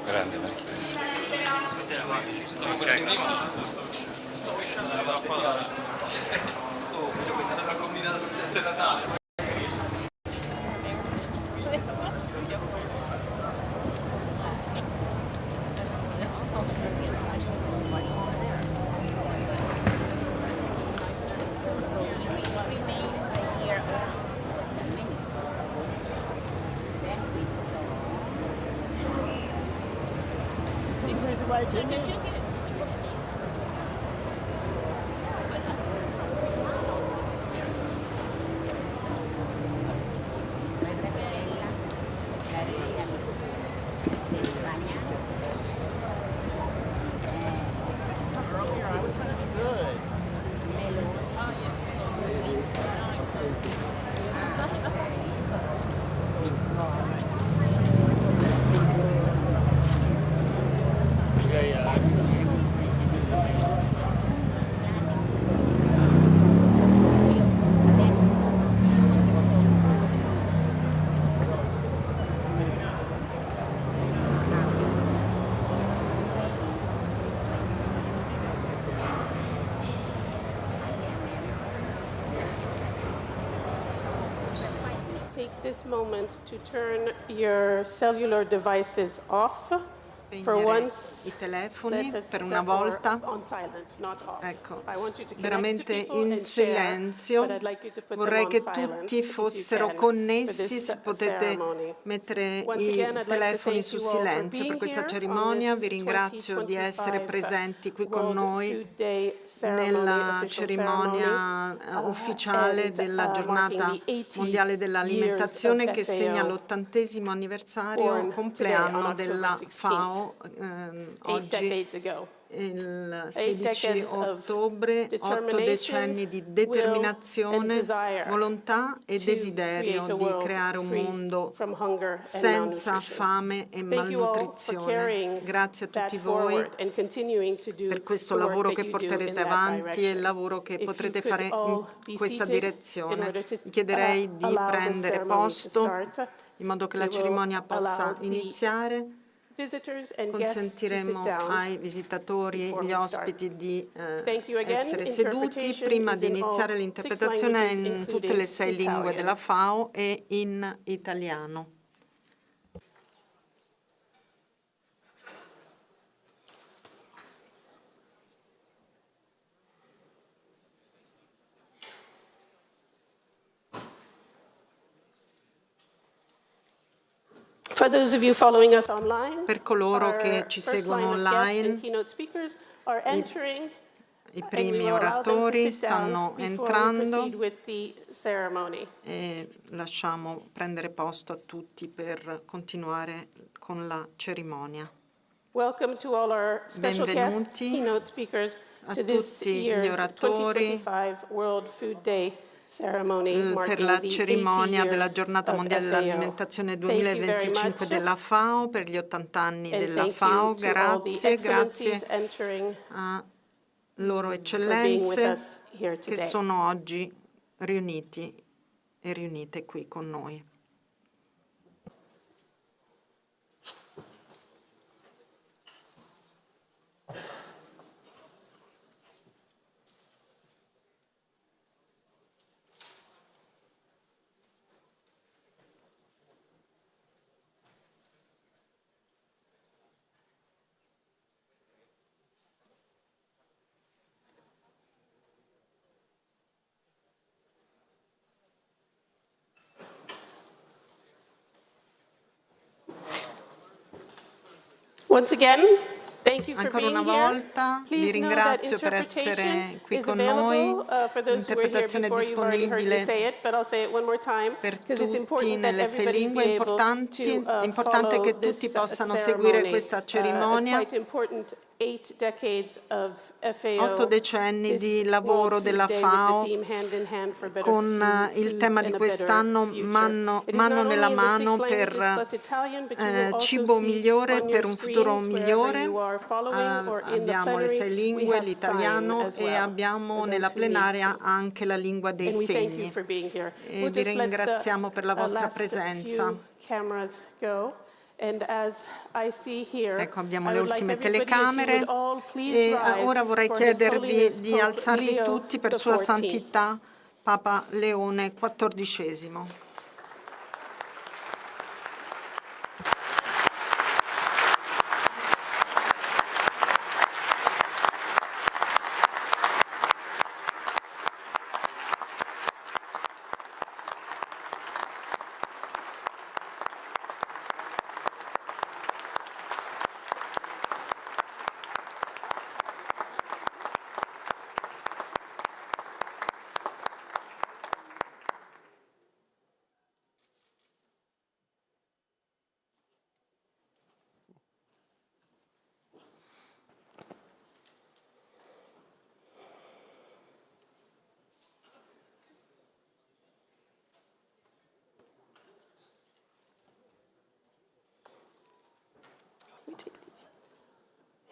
Grande, questa era facile, stavo quella di prima. Sto uscendo dalla pappa. Oh, mi sono pensato alla comunità sul set Natale. Take this moment to turn your cellular devices off. For once, i telefoni per una volta, ecco, veramente in silenzio. Vorrei che tutti fossero connessi, se potete mettere i telefoni su silenzio per questa cerimonia. Vi ringrazio di essere presenti qui con noi nella cerimonia ufficiale della Giornata Mondiale dell'Alimentazione che segna l'80° anniversario compleanno della FAO. Oggi il 16 ottobre, 8 decenni di determinazione, volontà e desiderio di creare un mondo senza fame e malnutrizione. Grazie a tutti voi per questo lavoro che porterete avanti e il lavoro che potrete fare in questa direzione. Vi chiederei di prendere posto in modo che la cerimonia possa iniziare. Consentiremo ai visitatori e agli ospiti di essere seduti prima di iniziare l'interpretazione in tutte le 6 lingue della FAO e in italiano. For those of you following us online, per coloro che ci seguono online, i primi oratori stanno entrando e lasciamo prendere posto a tutti per continuare con la cerimonia. Benvenuti a tutti gli oratori per la cerimonia della Giornata Mondiale dell'Alimentazione 2025 della FAO, per gli 80 anni della FAO. Grazie, grazie a loro eccellenze che sono oggi riuniti e riunite qui con noi. Once again, Ancora una volta vi ringrazio per essere qui con noi. L'interpretazione è disponibile per tutti nelle 6 lingue. È importante che tutti possano seguire questa cerimonia. 8 decenni di lavoro della FAO con il tema di quest'anno mano nella mano per cibo migliore, per un futuro migliore. Abbiamo le 6 lingue, l'italiano e abbiamo nella plenaria anche la lingua dei segni. E vi ringraziamo per la vostra presenza. Ecco, abbiamo le ultime telecamere e ora vorrei chiedervi di alzarvi tutti per Sua Santità Papa Leone XIV.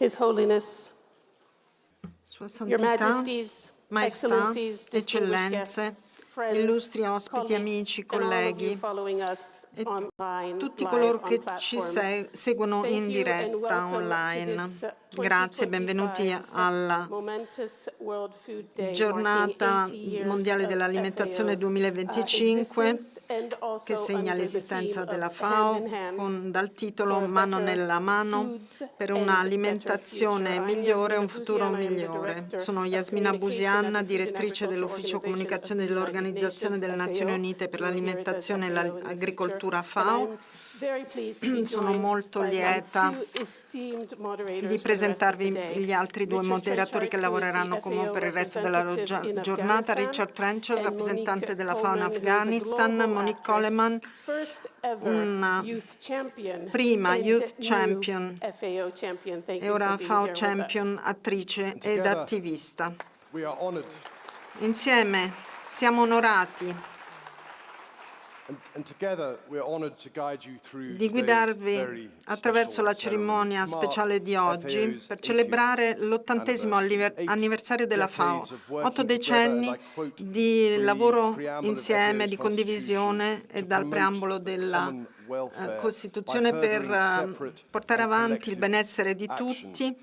His Holiness, Sua Your Santità, Majesties, Maestà, Excellencies, Eccellenze, friends, illustri ospiti, amici, colleghi e tutti coloro che ci seguono in diretta online. Grazie e benvenuti alla Giornata Mondiale dell'Alimentazione 2025 che segna l'esistenza della FAO dal titolo Mano nella mano per un'alimentazione migliore e un futuro migliore. Sono Yasmina Busianna, direttrice dell'Ufficio Comunicazione dell'Organizzazione delle Nazioni Unite per l'Alimentazione e l'Agricoltura FAO. Sono molto lieta di presentarvi gli altri 2 moderatori che lavoreranno con me per il resto della giornata. Richard Trenchard, rappresentante della FAO in Afghanistan, Monique Coleman, una prima Youth Champion e ora FAO Champion, attrice ed attivista. Insieme siamo onorati di guidarvi attraverso la cerimonia speciale di oggi per celebrare l'80° anniversario della FAO. 8 decenni di lavoro insieme, di condivisione e dal preambolo della Costituzione per portare avanti il benessere di tutti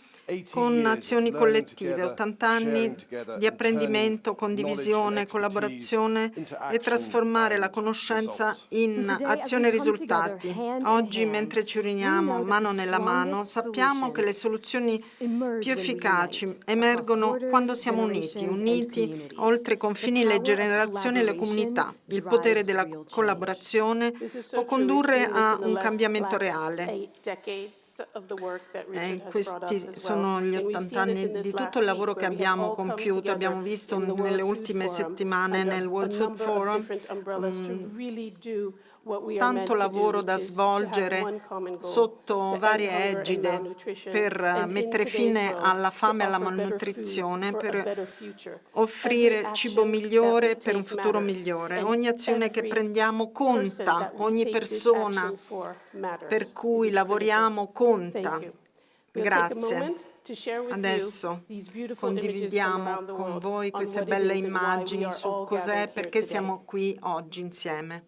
con azioni collettive, 80 anni di apprendimento, condivisione, collaborazione e trasformare la conoscenza in azione e risultati. Oggi, mentre ci riuniamo mano nella mano, sappiamo che le soluzioni più efficaci emergono quando siamo uniti oltre i confini, le generazioni e le comunità. Il potere della collaborazione può condurre a un cambiamento reale. Questi sono gli 80 anni di tutto il lavoro che abbiamo compiuto, abbiamo visto nelle ultime settimane nel World Food Forum, tanto lavoro da svolgere sotto varie egide per mettere fine alla fame e alla malnutrizione, per offrire cibo migliore per un futuro migliore. Ogni azione che prendiamo conta, ogni persona per cui lavoriamo conta. Grazie. Adesso condividiamo con voi queste belle immagini su cos'è e perché siamo qui oggi insieme.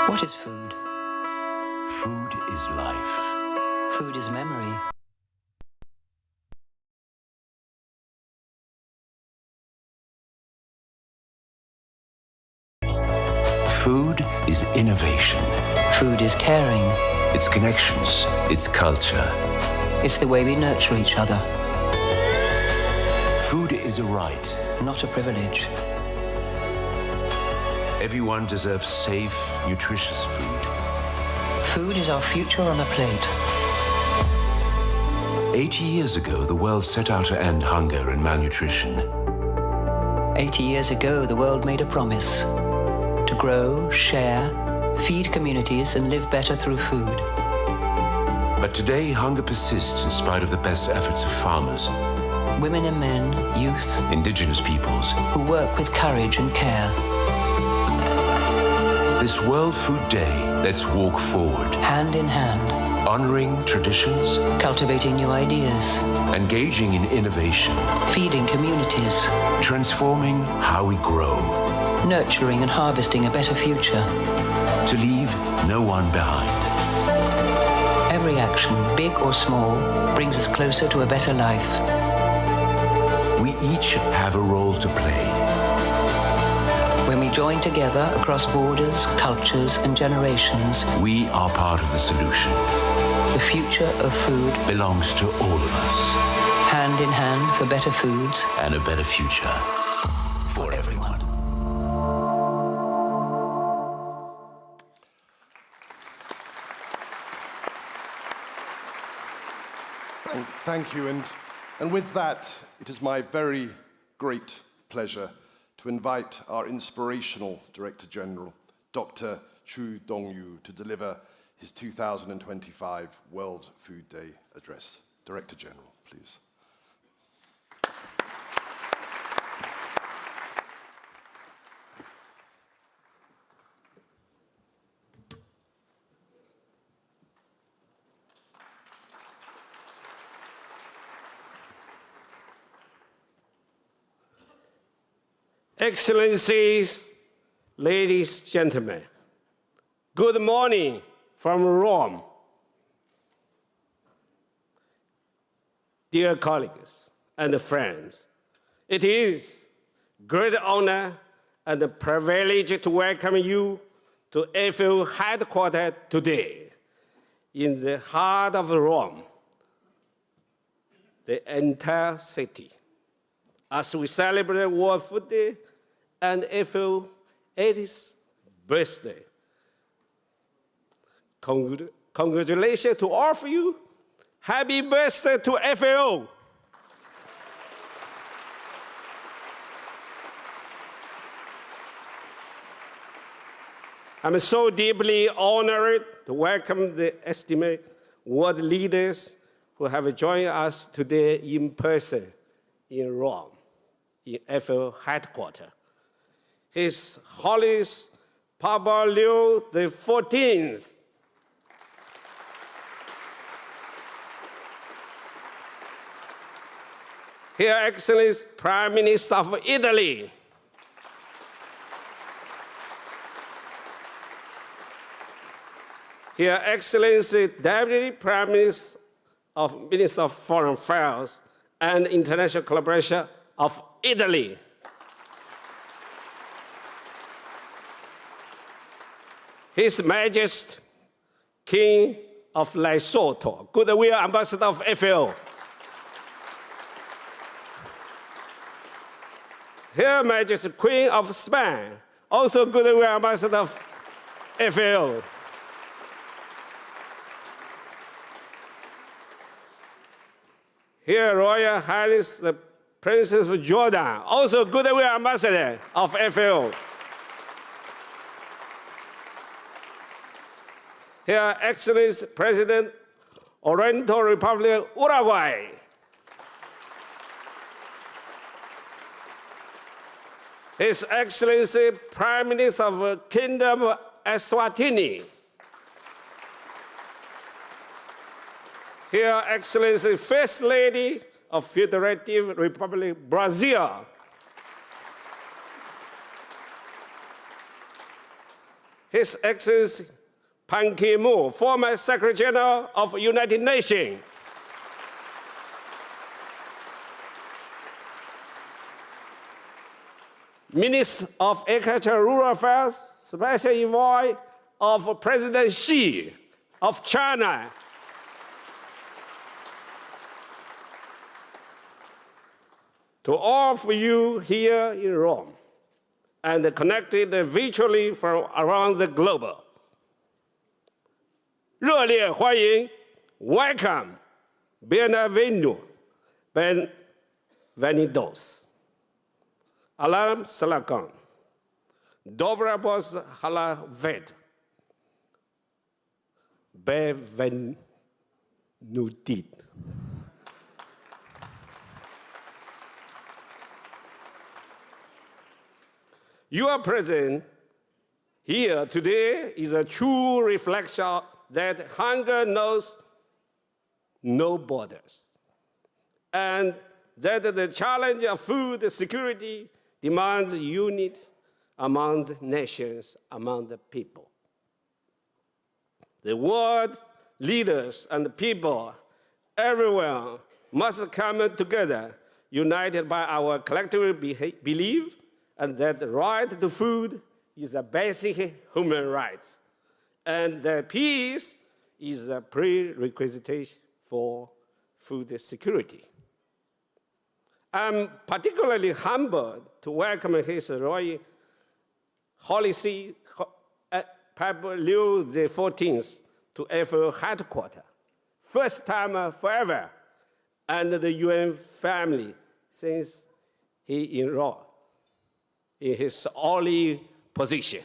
What is food? Food is life. Food is memory. Food is innovation. Food is caring. It's connections. It's culture. It's the way we nurture each other. Food is a right. Not a privilege. Everyone deserves safe, nutritious food. Food is our future on a plate. 80 years ago, the world set out to end hunger and malnutrition. 80 years ago, the world made a promise to grow, share, feed communities, and live better through food. But today, hunger persists in spite of the best efforts of farmers, Women and men, youth, indigenous peoples. who work with courage and care, This World Food Day, let's walk forward, hand in hand, honoring traditions, cultivating new ideas, engaging in innovation, feeding communities, transforming how we grow, nurturing and harvesting a better future. to leave no one behind. Every action, big or small, brings us closer to a better life. We each have a role to play. When we join together across borders, cultures, and generations, We are part of the solution. the future of food, Belongs to all of us. hand in hand for better foods, And a better future for everyone. Thank you, and with that, it is my very great pleasure to invite our inspirational Director General, Dr. Chu Dongyu, to deliver his 2025 World Food Day address. Director General, please. Excellencies, ladies, gentlemen, good morning from Rome. Dear colleagues and friends, it is great honor and a privilege to welcome you to FAO headquarters today in the heart of Rome, the entire city, as we celebrate World Food Day and FAO 80th birthday. Congratulations to all of you. Happy birthday to FAO. I'm so deeply honored to welcome the esteemed world leaders who have joined us today in person in Rome, in FAO headquarters. His Holiness Papa Leo XIV, Her Excellency Prime Minister of Italy, Her Excellency Deputy Prime Minister of Foreign Affairs and International Collaboration of Italy, His Majesty King of Lesotho, Goodwill Ambassador of FAO, Her Majesty Queen of Spain, also Goodwill Ambassador of FAO, Her Royal Highness the Princess of Jordan, also Goodwill Ambassador of FAO. Her Excellency President, Oriental Republic of Uruguay. His Excellency Prime Minister of Kingdom of Eswatini. Her Excellency First Lady of Federative Republic of Brazil. His Excellency Ban Ki-moon, former Secretary General of United Nations. Minister of Agriculture and Rural Affairs, Special Envoy of President Xi of China. To all of you here in Rome and connected virtually from around the globe, 热烈欢迎 welcome bienvenido, benvenidos. Alam silakan. Dobra bos hala ved. Benvenudit. Your presence here today is a true reflection that hunger knows no borders, and that the challenge of food security demands unity among the nations, among the people. The world leaders and the people everywhere must come together, united by our collective belief, and that the right to food is a basic human right, and that peace is a prerequisite for food security. I'm particularly humbled to welcome His Royal Holy See, Pope Leo XIV, to FAO headquarters. First time forever, and the UN family since he enrolled in his holy position.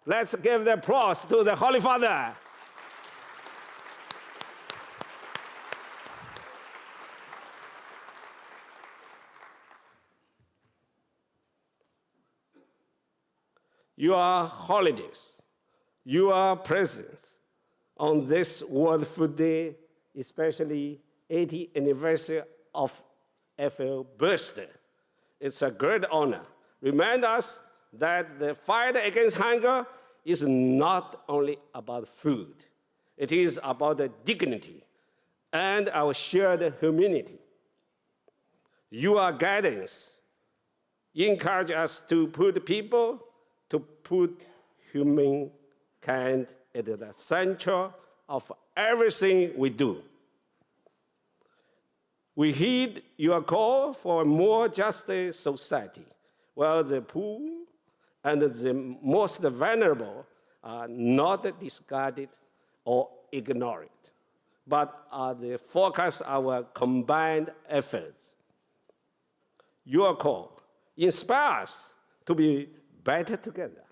Let's give the applause to the Holy Father. Your holidays, your presence on this World Food Day, especially 80th anniversary of FAO birthday, it's a great honor. Remind us that the fight against hunger is not only about food. It is about the dignity and our shared humanity. Your guidance encourages us to put humankind at the center of everything we do. We heed your call for a more just society, where the poor and the most vulnerable are not discarded or ignored, but are the focus of our combined efforts. Your call inspires us to be better together,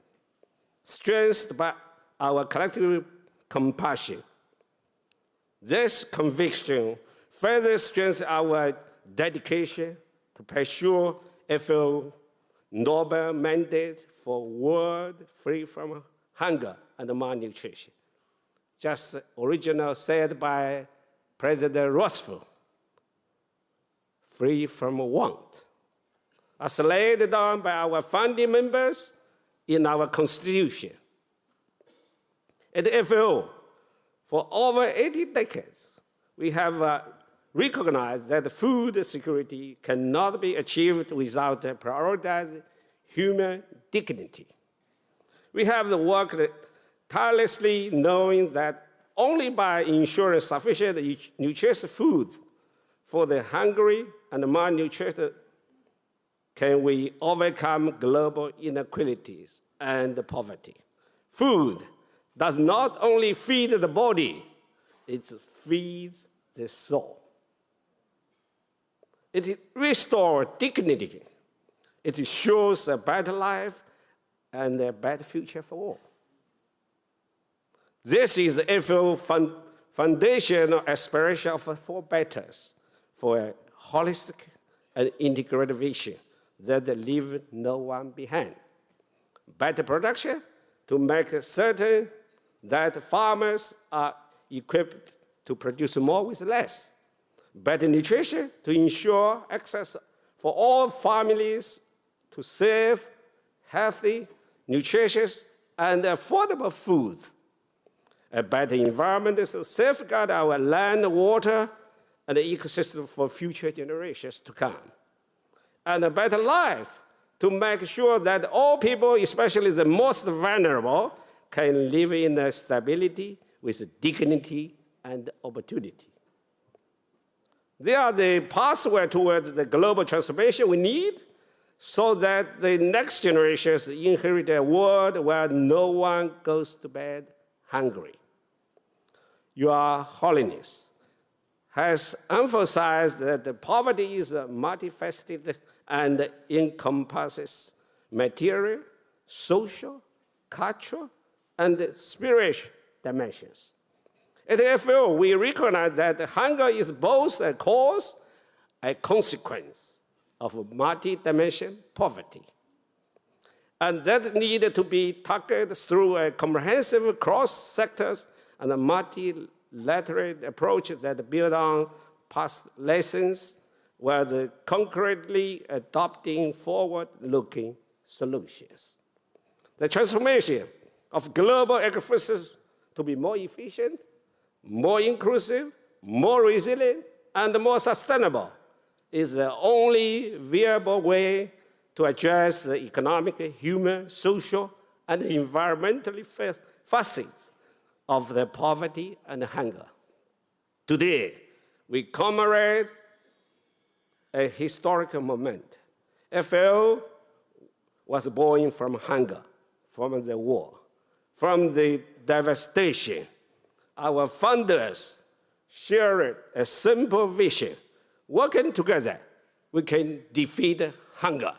strengthened by our collective compassion. This conviction further strengthens our dedication to pursue FAO noble mandate for a world free from hunger and malnutrition. Just originally said by President Roosevelt, free from want, as laid down by our founding members in our Constitution. At FAO, for over 80 decades, we have recognized that food security cannot be achieved without prioritizing human dignity. We have worked tirelessly knowing that only by ensuring sufficient nutritious food for the hungry and malnourished can we overcome global inequalities and poverty. Food does not only feed the body, it feeds the soul. It restores dignity. It shows a better life and a better future for all. This is the FAO foundational aspiration of four betters for a holistic and integrated vision that leave no one behind. Better production to make certain that farmers are equipped to produce more with less. Better nutrition to ensure access for all families to safe, healthy, nutritious, and affordable foods. A better environment to safeguard our land, water, and the ecosystem for future generations to come. And a better life to make sure that all people, especially the most vulnerable, can live in stability with dignity and opportunity. They are the pathway towards the global transformation we need so that the next generations inherit a world where no one goes to bed hungry. Your Holiness has emphasized that the poverty is multifaceted and encompasses material, social, cultural, and spiritual dimensions. At the FAO, we recognize that hunger is both a cause and consequence of multi-dimensional poverty, and that need to be tackled through a comprehensive cross-sectors and a multilateral approach that build on past lessons while concretely adopting forward-looking solutions. The transformation of global agriculture to be more efficient, more inclusive, more resilient, and more sustainable is the only viable way to address the economic, human, social, and environmental facets of the poverty and hunger. Today, we commemorate a historical moment. FAO was born from hunger, from the war, from the devastation. Our founders shared a simple vision. Working together, we can defeat hunger.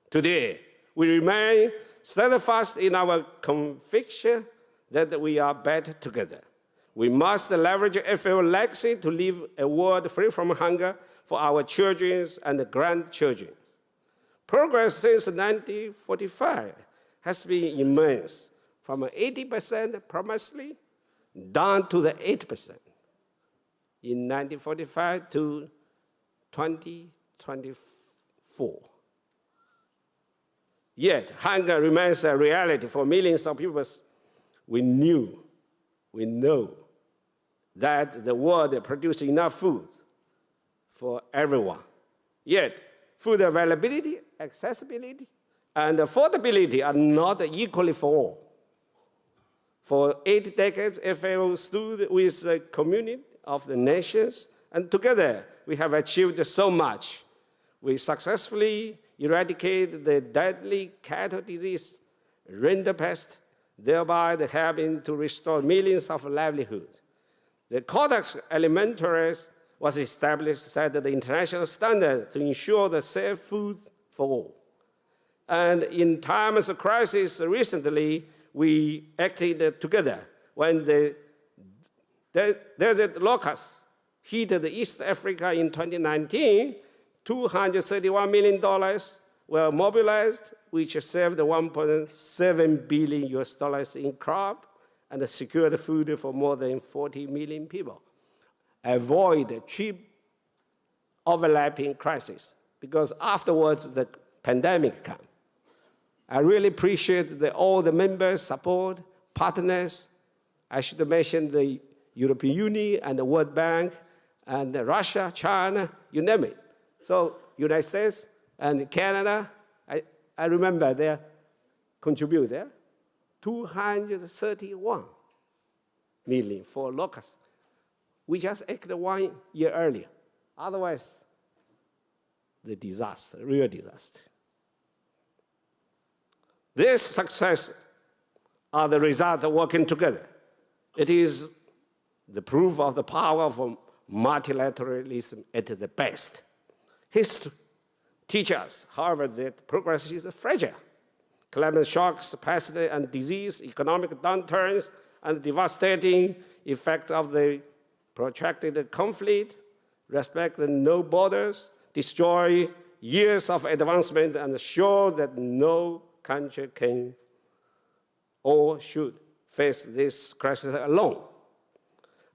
Today, we remain steadfast in our conviction that we are better together. We must leverage FAO legacy to leave a world free from hunger for our children and grandchildren. Progress since 1945 has been immense, from 80% promisely down to the 8% in 1945 to 2024. Yet, hunger remains a reality for millions of people. We know that the world produces enough food for everyone. Yet, food availability, accessibility, and affordability are not equally for all. For 8 decades, FAO stood with the community of the nations, and together we have achieved so much. We successfully eradicated the deadly cattle disease, rinderpest, thereby helping to restore millions of livelihoods. The Codex Alimentarius was established to set the international standards to ensure the safe food for all. And in times of crisis recently, we acted together when the desert locusts hit East Africa in 2019. $231 million were mobilized, which saved $1.7 billion in crop and secured food for more than 40 million people. Avoid cheap overlapping crises, because afterwards the pandemic comes. I really appreciate all the members' support, partners. I should mention the European Union and the World Bank and Russia, China, you name it. So United States and Canada, I remember they contributed $231 million for locusts. We just acted 1 year earlier. Otherwise, the disaster, real disaster. This success are the results of working together. It is the proof of the power of multilateralism at the best. History teaches us, however, that progress is fragile. Climate shocks, pest and disease, economic downturns, and devastating effects of the protracted conflict, respect no borders, destroy years of advancement, and show that no country can or should face this crisis alone.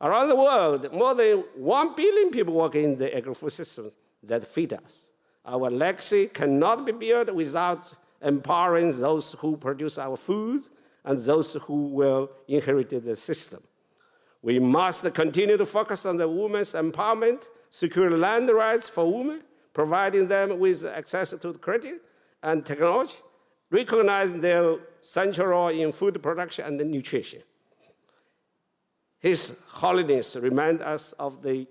Around the world, more than 1 billion people work in the agri-food systems that feed us. Our legacy cannot be built without empowering those who produce our food and those who will inherit the system. We must continue to focus on the women's empowerment, secure land rights for women, providing them with access to credit and technology, recognizing their central role in food production and nutrition. His Holiness reminds us of the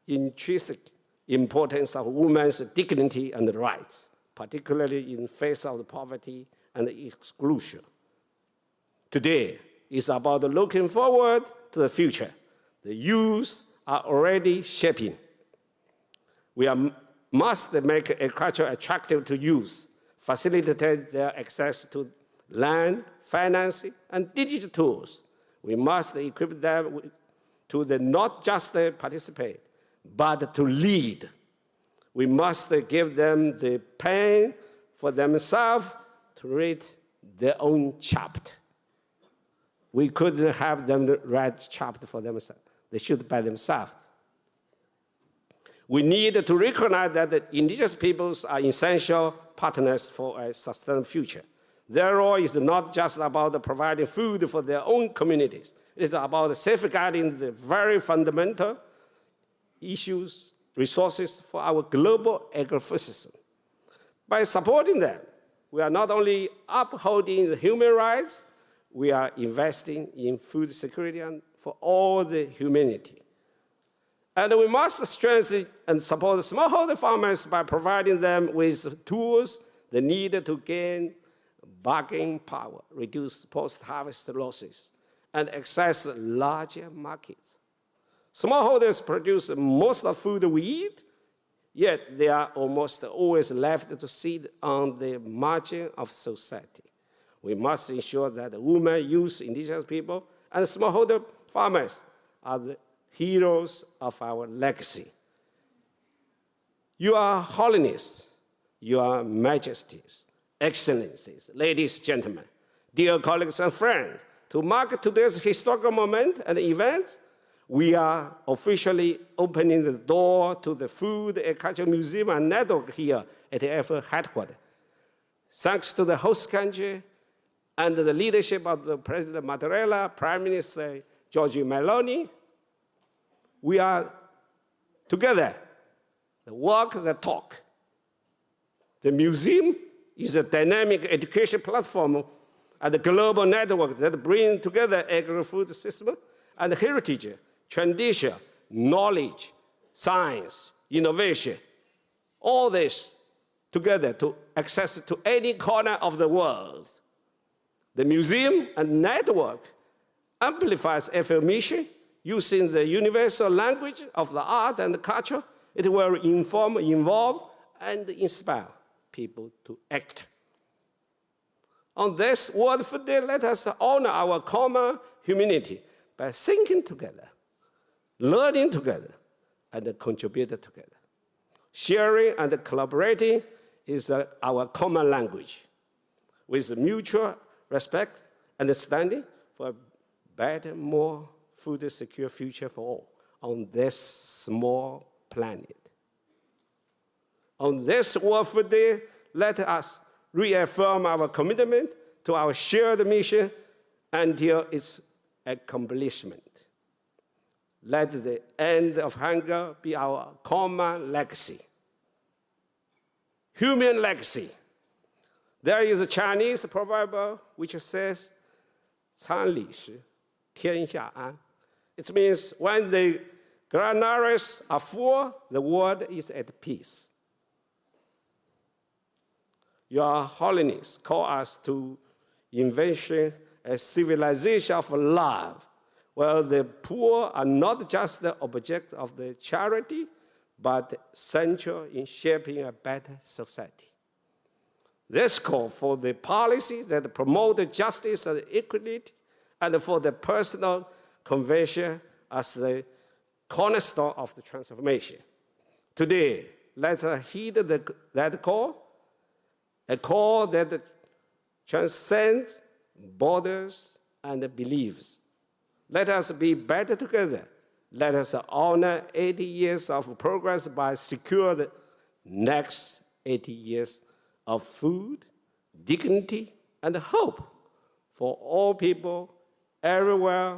intrinsic importance of women's dignity and rights, particularly in face of poverty and exclusion. Today is about looking forward to the future. The youth are already shaping. We must make agriculture attractive to youth, facilitate their access to land, financing, and digital tools. We must equip them to not just participate, but to lead. We must give them the pen for themselves to read their own chapter. We couldn't have them write chapter for themselves. They should by themselves. We need to recognize that the indigenous peoples are essential partners for a sustainable future. Their role is not just about providing food for their own communities. It is about safeguarding the very fundamental issues, resources for our global agricultural system. By supporting them, we are not only upholding the human rights, we are investing in food security for all the humanity. And we must strengthen and support smallholder farmers by providing them with tools they need to gain bargaining power, reduce post-harvest losses, and access larger markets. Smallholders produce most of the food we eat, yet they are almost always left to sit on the margin of society. We must ensure that women, youth, indigenous people, and smallholder farmers are the heroes of our legacy. Your Holiness, Your Majesties, Excellencies, ladies, gentlemen, dear colleagues and friends, to mark today's historical moment and event, we are officially opening the door to the Food Agriculture Museum and Network here at the FAO headquarters. Thanks to the host country and the leadership of the President Mattarella, Prime Minister Giorgia Meloni, we are together, the walk, the talk. The museum is a dynamic education platform and a global network that brings together agri-food system and heritage, tradition, knowledge, science, innovation, all this together to access to any corner of the world. The museum and network amplifies FAO mission using the universal language of the art and the culture. It will inform, involve, and inspire people to act. On this World Food Day, let us honor our common humanity by thinking together, learning together, and contributing together. Sharing and collaborating is our common language. With mutual respect and understanding for a better, more food secure future for all on this small planet. On this World Food Day, let us reaffirm our commitment to our shared mission until its accomplishment. Let the end of hunger be our common legacy. Human legacy. There is a Chinese proverb which says, 常理时，天下安. It means when the granaries are full, the world is at peace. Your Holiness call us to invention a civilization of love, where the poor are not just the object of the charity, but central in shaping a better society. This call for the policies that promote justice and equity, and for the personal conversion as the cornerstone of the transformation. Today, let us heed that call, a call that transcends borders and beliefs. Let us be better together. Let us honor 80 years of progress by securing the next 80 years of food, dignity, and hope for all people everywhere,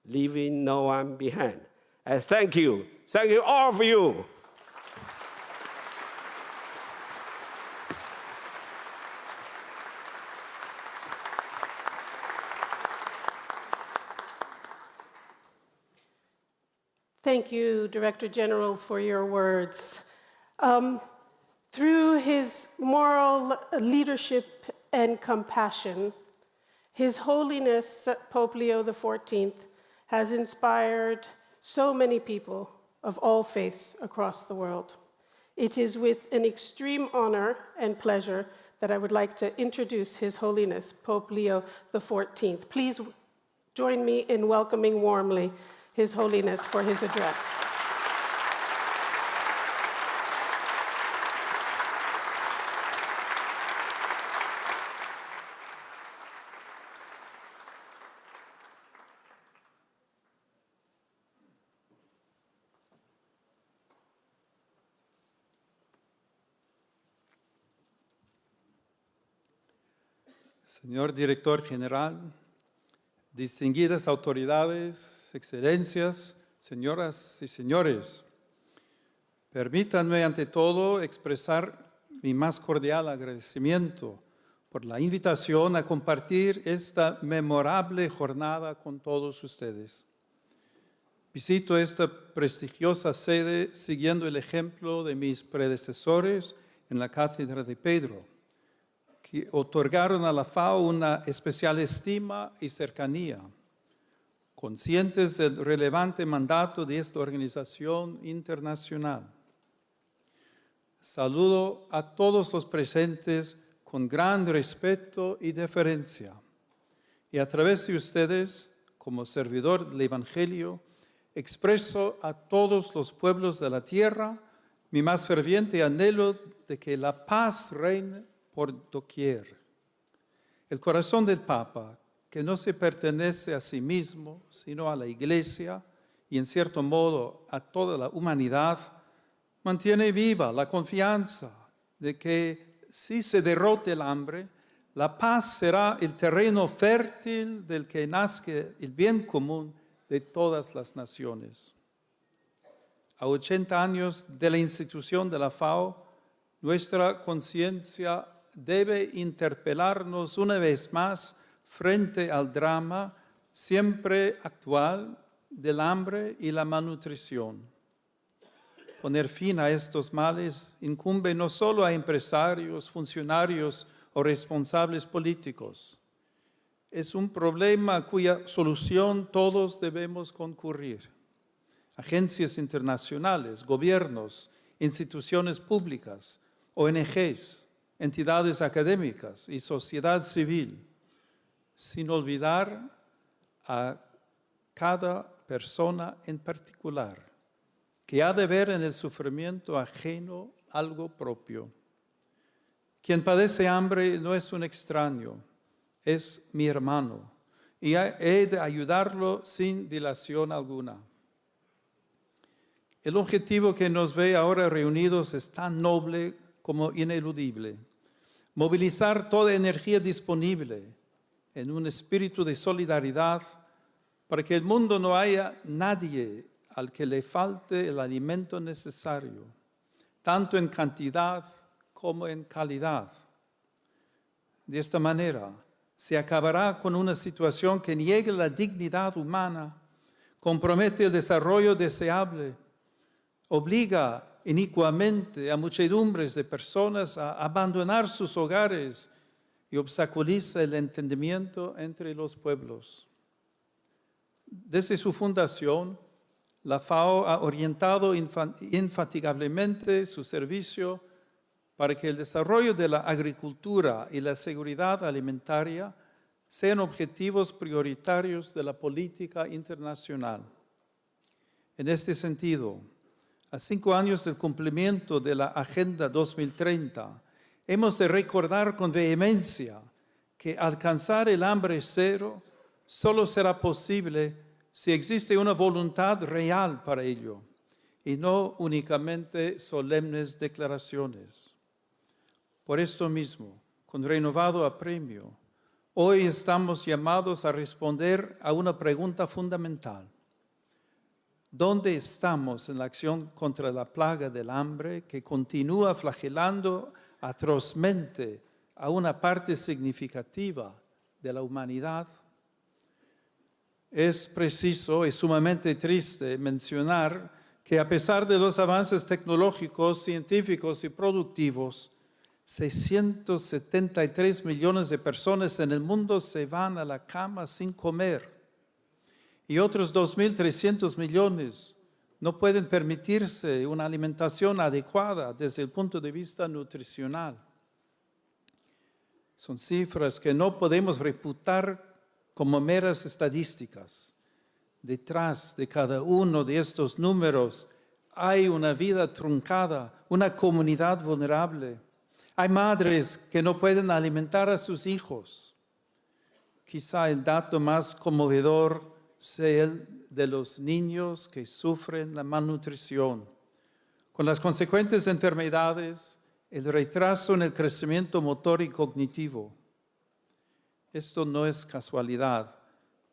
leaving no one behind. And thank you. Thank you, all of you. Thank you, Director General, for your words. Through his moral leadership and compassion, His Holiness Pope Leo XIV has inspired so many people of all faiths across the world. It is with an extreme honor and pleasure that I would like to introduce His Holiness, Pope Leo XIV. Please join me in welcoming warmly His Holiness for his address. Señor Director General, distinguidas autoridades, excelencias, señoras y señores, permítanme ante todo expresar mi más cordial agradecimiento por la invitación a compartir esta memorable jornada con todos ustedes. Visito esta prestigiosa sede siguiendo el ejemplo de mis predecesores en la Cátedra de Pedro, que otorgaron a la FAO una especial estima y cercanía, conscientes del relevante mandato de esta organización internacional. Saludo a todos los presentes con gran respeto y deferencia, y a través de ustedes, como servidor del Evangelio, expreso a todos los pueblos de la tierra mi más ferviente anhelo de que la paz reine por doquier. El corazón del Papa, que no se pertenece a sí mismo, sino a la Iglesia y en cierto modo a toda la humanidad, mantiene viva la confianza de que si se derrota el hambre, la paz será el terreno fértil del que nazca el bien común de todas las naciones. A 80 años de la institución de la FAO, nuestra conciencia debe interpelarnos una vez más frente al drama siempre actual del hambre y la malnutrición. Poner fin a estos males incumbe no solo a empresarios, funcionarios o responsables políticos. Es un problema cuya solución todos debemos concurrir. Agencias internacionales, gobiernos, instituciones públicas, ONGs, entidades académicas y sociedad civil, sin olvidar a cada persona en particular, que ha de ver en el sufrimiento ajeno algo propio. Quien padece hambre no es un extraño, es mi hermano, y he de ayudarlo sin dilación alguna. El objetivo que nos ve ahora reunidos es tan noble como ineludible: movilizar toda energía disponible en un espíritu de solidaridad para que el mundo no haya nadie al que le falte el alimento necesario, tanto en cantidad como en calidad. De esta manera se acabará con una situación que niega la dignidad humana, compromete el desarrollo deseable, obliga inicuamente a muchedumbres de personas a abandonar sus hogares y obstaculiza el entendimiento entre los pueblos. Desde su fundación, la FAO ha orientado infatigablemente su servicio para que el desarrollo de la agricultura y la seguridad alimentaria sean objetivos prioritarios de la política internacional. En este sentido, a 5 años del cumplimiento de la Agenda 2030, hemos de recordar con vehemencia que alcanzar el hambre cero solo será posible si existe una voluntad real para ello y no únicamente solemnes declaraciones. Por esto mismo, con renovado apremio, hoy estamos llamados a responder a una pregunta fundamental. ¿Dónde estamos en la acción contra la plaga del hambre que continúa flagelando atrozmente a una parte significativa de la humanidad? Es preciso y sumamente triste mencionar que a pesar de los avances tecnológicos, científicos y productivos, 673 millones de personas en el mundo se van a la cama sin comer. y otros 2.300 millones no pueden permitirse una alimentación adecuada desde el punto de vista nutricional. Son cifras que no podemos reputar como meras estadísticas. Detrás de cada uno de estos números hay una vida truncada, una comunidad vulnerable. Hay madres que no pueden alimentar a sus hijos. Quizá el dato más conmovedor sea el de los niños que sufren la malnutrición, con las consecuentes enfermedades, el retraso en el crecimiento motor y cognitivo. Esto no es casualidad,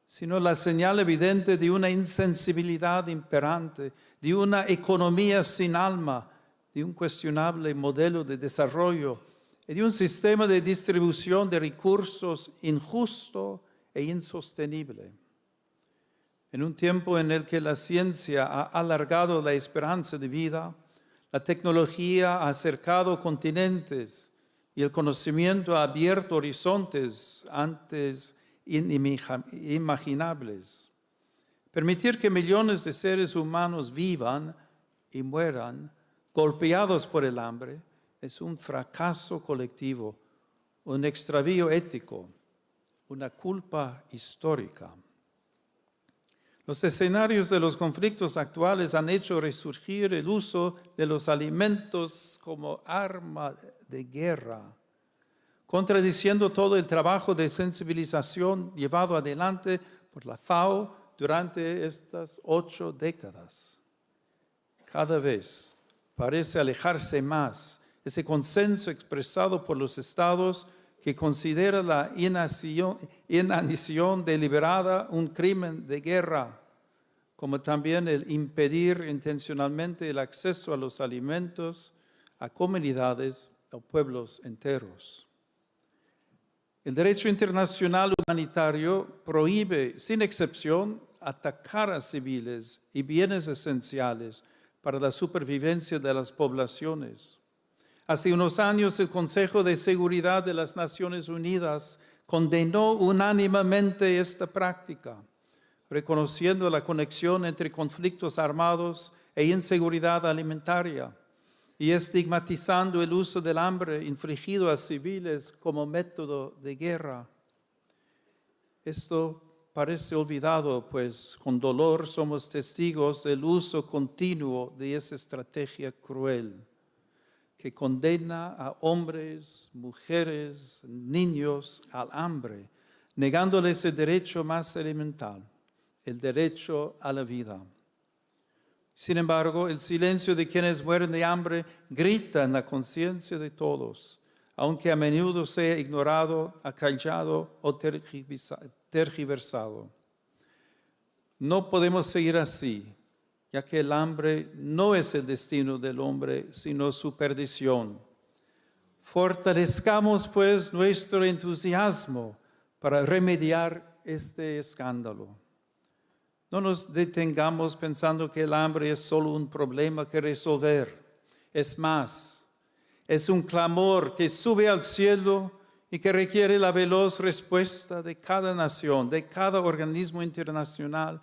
sino la señal evidente de una insensibilidad imperante, de una economía sin alma, de un cuestionable modelo de desarrollo y de un sistema de distribución de recursos injusto e insostenible. En un tiempo en el que la ciencia ha alargado la esperanza de vida, la tecnología ha acercado continentes y el conocimiento ha abierto horizontes antes inimaginables. Permitir que millones de seres humanos vivan y mueran golpeados por el hambre es un fracaso colectivo, un extravío ético, una culpa histórica. Los escenarios de los conflictos actuales han hecho resurgir el uso de los alimentos como arma de guerra, contradiciendo todo el trabajo de sensibilización llevado adelante por la FAO durante estas 8 décadas. Cada vez parece alejarse más ese consenso expresado por los estados que considera la inanición deliberada un crimen de guerra, como también el impedir intencionalmente el acceso a los alimentos a comunidades o pueblos enteros. El derecho internacional humanitario prohíbe, sin excepción, atacar a civiles y bienes esenciales para la supervivencia de las poblaciones. Hace unos años, el Consejo de Seguridad de las Naciones Unidas condenó unánimemente esta práctica, reconociendo la conexión entre conflictos armados e inseguridad alimentaria y estigmatizando el uso del hambre infligido a civiles como método de guerra. Esto parece olvidado, pues con dolor somos testigos del uso continuo de esa estrategia cruel, que condena a hombres, mujeres, niños al hambre, negándoles el derecho más elemental, el derecho a la vida. Sin embargo, el silencio de quienes mueren de hambre grita en la conciencia de todos, aunque a menudo sea ignorado, acallado o tergiversado. No podemos seguir así, ya que el hambre no es el destino del hombre, sino su perdición. Fortalezcamos, pues, nuestro entusiasmo para remediar este escándalo. No nos detengamos pensando que el hambre es solo un problema que resolver. Es más, es un clamor que sube al cielo y que requiere la veloz respuesta de cada nación, de cada organismo internacional,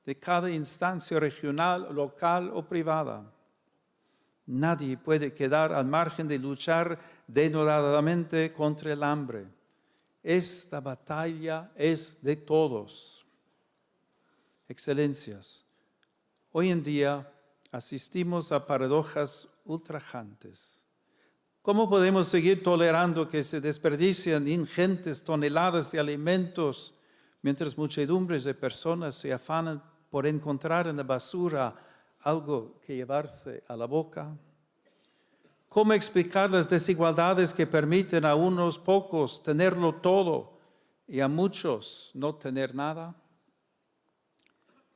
de cada instancia regional, local o privada. Nadie puede quedar al margen de luchar denodadamente contra el hambre. Esta batalla es de todos. Excelencias, hoy en día asistimos a paradojas ultrajantes. ¿Cómo podemos seguir tolerando que se desperdicien ingentes toneladas de alimentos mientras muchedumbres de personas se afanan por encontrar en la basura algo que llevarse a la boca? ¿Cómo explicar las desigualdades que permiten a unos pocos tenerlo todo y a muchos no tener nada?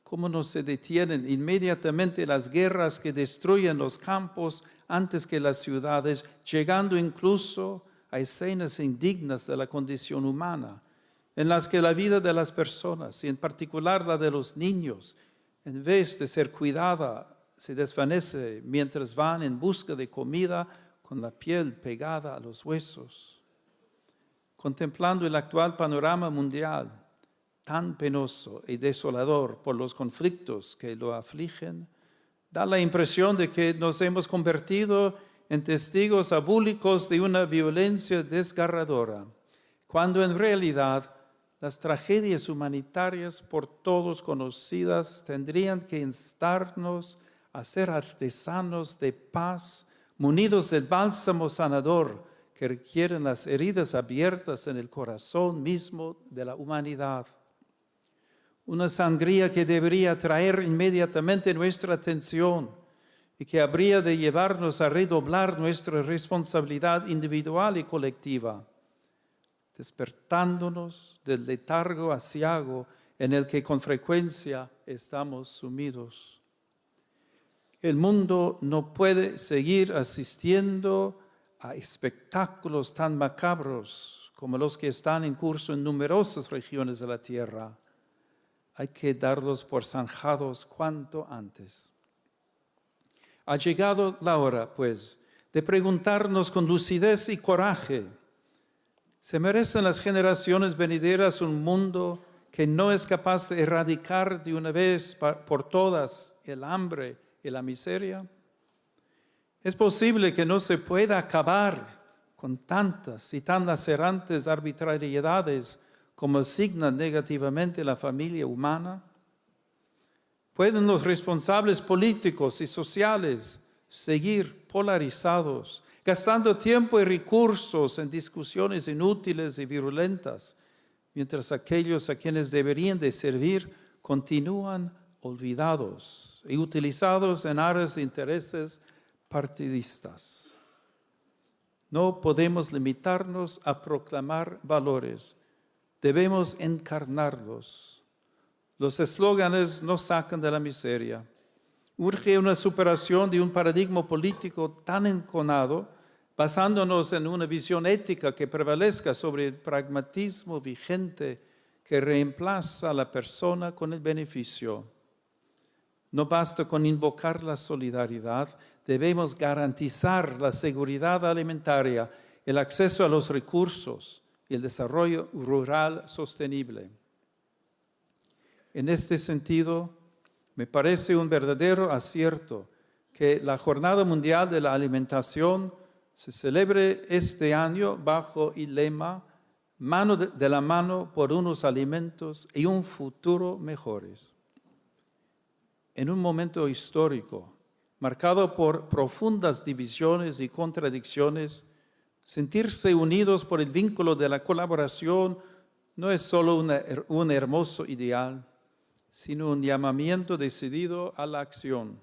¿Cómo no se detienen inmediatamente las guerras que destruyen los campos antes que las ciudades, llegando incluso a escenas indignas de la condición humana, en las que la vida de las personas, y en particular la de los niños, en vez de ser cuidada, se desvanece mientras van en busca de comida con la piel pegada a los huesos? Contemplando el actual panorama mundial, tan penoso y desolador por los conflictos que lo afligen, da la impresión de que nos hemos convertido en testigos abúlicos de una violencia desgarradora, cuando en realidad las tragedias humanitarias por todos conocidas tendrían que instarnos a ser artesanos de paz, munidos del bálsamo sanador que requieren las heridas abiertas en el corazón mismo de la humanidad. Una sangría que debería atraer inmediatamente nuestra atención y que habría de llevarnos a redoblar nuestra responsabilidad individual y colectiva, despertándonos del letargo aciago en el que con frecuencia estamos sumidos. El mundo no puede seguir asistiendo a espectáculos tan macabros como los que están en curso en numerosas regiones de la tierra. Hay que darlos por zanjados cuanto antes. Ha llegado la hora, pues, de preguntarnos con lucidez y coraje: ¿se merecen las generaciones venideras un mundo que no es capaz de erradicar de una vez por todas el hambre y la miseria? ¿Es posible que no se pueda acabar con tantas y tan lacerantes arbitrariedades como signan negativamente la familia humana? ¿Pueden los responsables políticos y sociales seguir polarizados, gastando tiempo y recursos en discusiones inútiles y virulentas, mientras aquellos a quienes deberían de servir continúan olvidados y utilizados en aras de intereses partidistas? No podemos limitarnos a proclamar valores, debemos encarnarlos. Los eslóganes nos sacan de la miseria. Urge una superación de un paradigma político tan enconado, basándonos en una visión ética que prevalezca sobre el pragmatismo vigente que reemplaza a la persona con el beneficio. No basta con invocar la solidaridad, debemos garantizar la seguridad alimentaria, el acceso a los recursos y el desarrollo rural sostenible. En este sentido, me parece un verdadero acierto que la Jornada Mundial de la Alimentación se celebre este año bajo el lema "Mano de la mano por unos alimentos y un futuro mejores". En un momento histórico, marcado por profundas divisiones y contradicciones, sentirse unidos por el vínculo de la colaboración no es solo un hermoso ideal, sino un llamamiento decidido a la acción.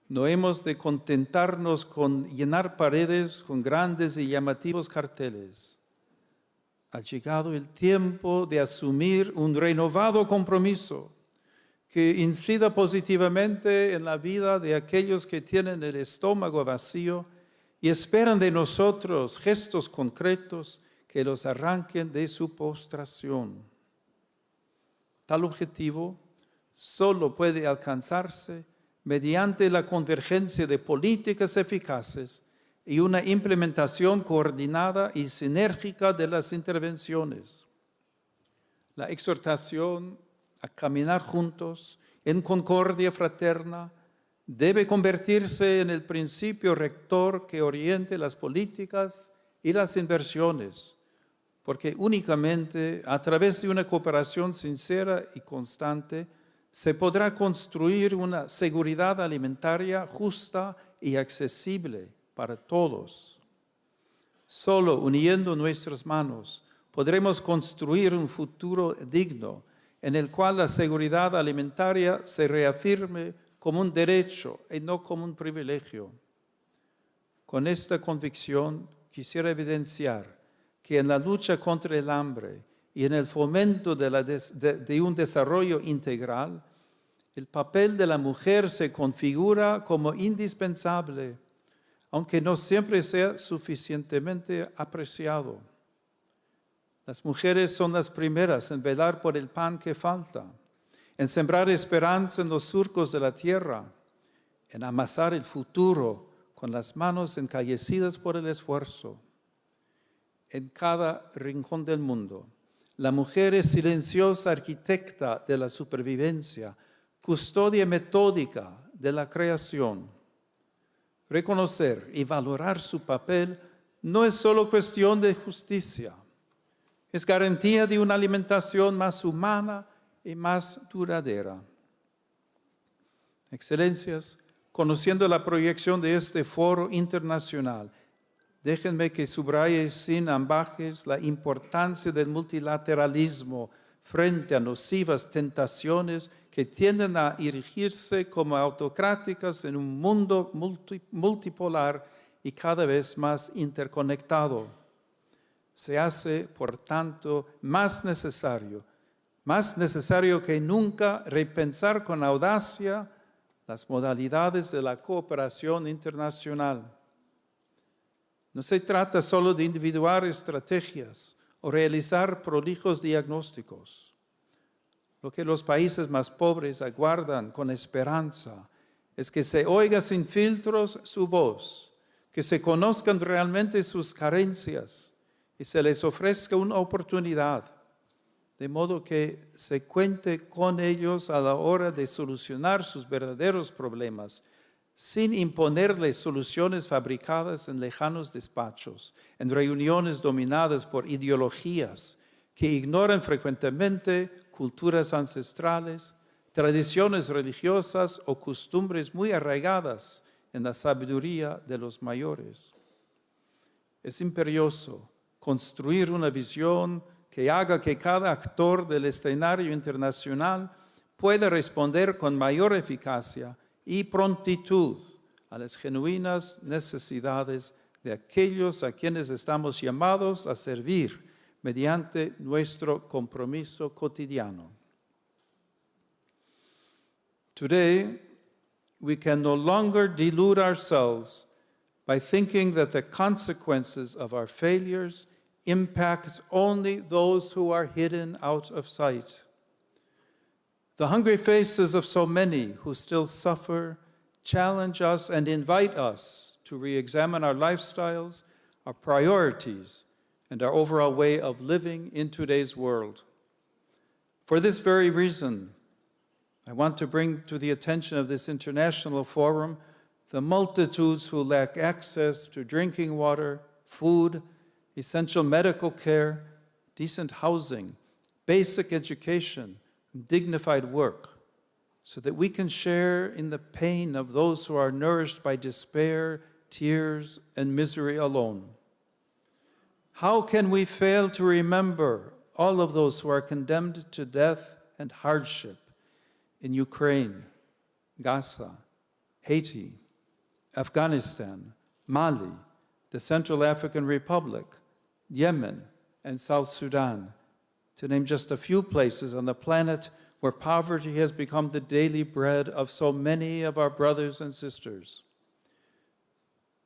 No hemos de contentarnos con llenar paredes con grandes y llamativos carteles. Ha llegado el tiempo de asumir un renovado compromiso que incida positivamente en la vida de aquellos que tienen el estómago vacío y esperan de nosotros gestos concretos que los arranquen de su postración. Tal objetivo solo puede alcanzarse mediante la convergencia de políticas eficaces y una implementación coordinada y sinérgica de las intervenciones. La exhortación a caminar juntos en concordia fraterna debe convertirse en el principio rector que oriente las políticas y las inversiones, porque únicamente a través de una cooperación sincera y constante se podrá construir una seguridad alimentaria justa y accesible para todos. Solo uniendo nuestras manos podremos construir un futuro digno en el cual la seguridad alimentaria se reafirme como un derecho y no como un privilegio. Con esta convicción quisiera evidenciar que en la lucha contra el hambre y en el fomento de un desarrollo integral, el papel de la mujer se configura como indispensable, aunque no siempre sea suficientemente apreciado. Las mujeres son las primeras en velar por el pan que falta, en sembrar esperanza en los surcos de la tierra, en amasar el futuro con las manos encallecidas por el esfuerzo. En cada rincón del mundo, La mujer es silenciosa arquitecta de la supervivencia, custodia metódica de la creación. Reconocer y valorar su papel no es solo cuestión de justicia, es garantía de una alimentación más humana y más duradera. Excelencias, conociendo la proyección de este foro internacional, déjenme que subraye sin ambajes la importancia del multilateralismo frente a nocivas tentaciones que tienden a erigirse como autocráticas en un mundo multipolar y cada vez más interconectado. Se hace, por tanto, más necesario que nunca repensar con audacia las modalidades de la cooperación internacional. No se trata solo de individuar estrategias o realizar prolijos diagnósticos. Lo que los países más pobres aguardan con esperanza es que se oiga sin filtros su voz, que se conozcan realmente sus carencias y se les ofrezca una oportunidad, de modo que se cuente con ellos a la hora de solucionar sus verdaderos problemas, sin imponerles soluciones fabricadas en lejanos despachos, en reuniones dominadas por ideologías que ignoran frecuentemente culturas ancestrales, tradiciones religiosas o costumbres muy arraigadas en la sabiduría de los mayores. Es imperioso construir una visión que haga que cada actor del escenario internacional pueda responder con mayor eficacia y prontitud a las genuinas necesidades de aquellos a quienes estamos llamados a servir mediante nuestro compromiso cotidiano. Today, we can no longer delude ourselves by thinking that the consequences of our failures impact only those who are hidden out of sight. The hungry faces of so many who still suffer challenge us and invite us to re-examine our lifestyles, our priorities, and our overall way of living in today's world. For this very reason, I want to bring to the attention of this international forum the multitudes who lack access to drinking water, food, essential medical care, decent housing, basic education, and dignified work, so that we can share in the pain of those who are nourished by despair, tears, and misery alone. How can we fail to remember all of those who are condemned to death and hardship in Ukraine, Gaza, Haiti, Afghanistan, Mali, the Central African Republic, Yemen, and South Sudan, to name just a few places on the planet where poverty has become the daily bread of so many of our brothers and sisters.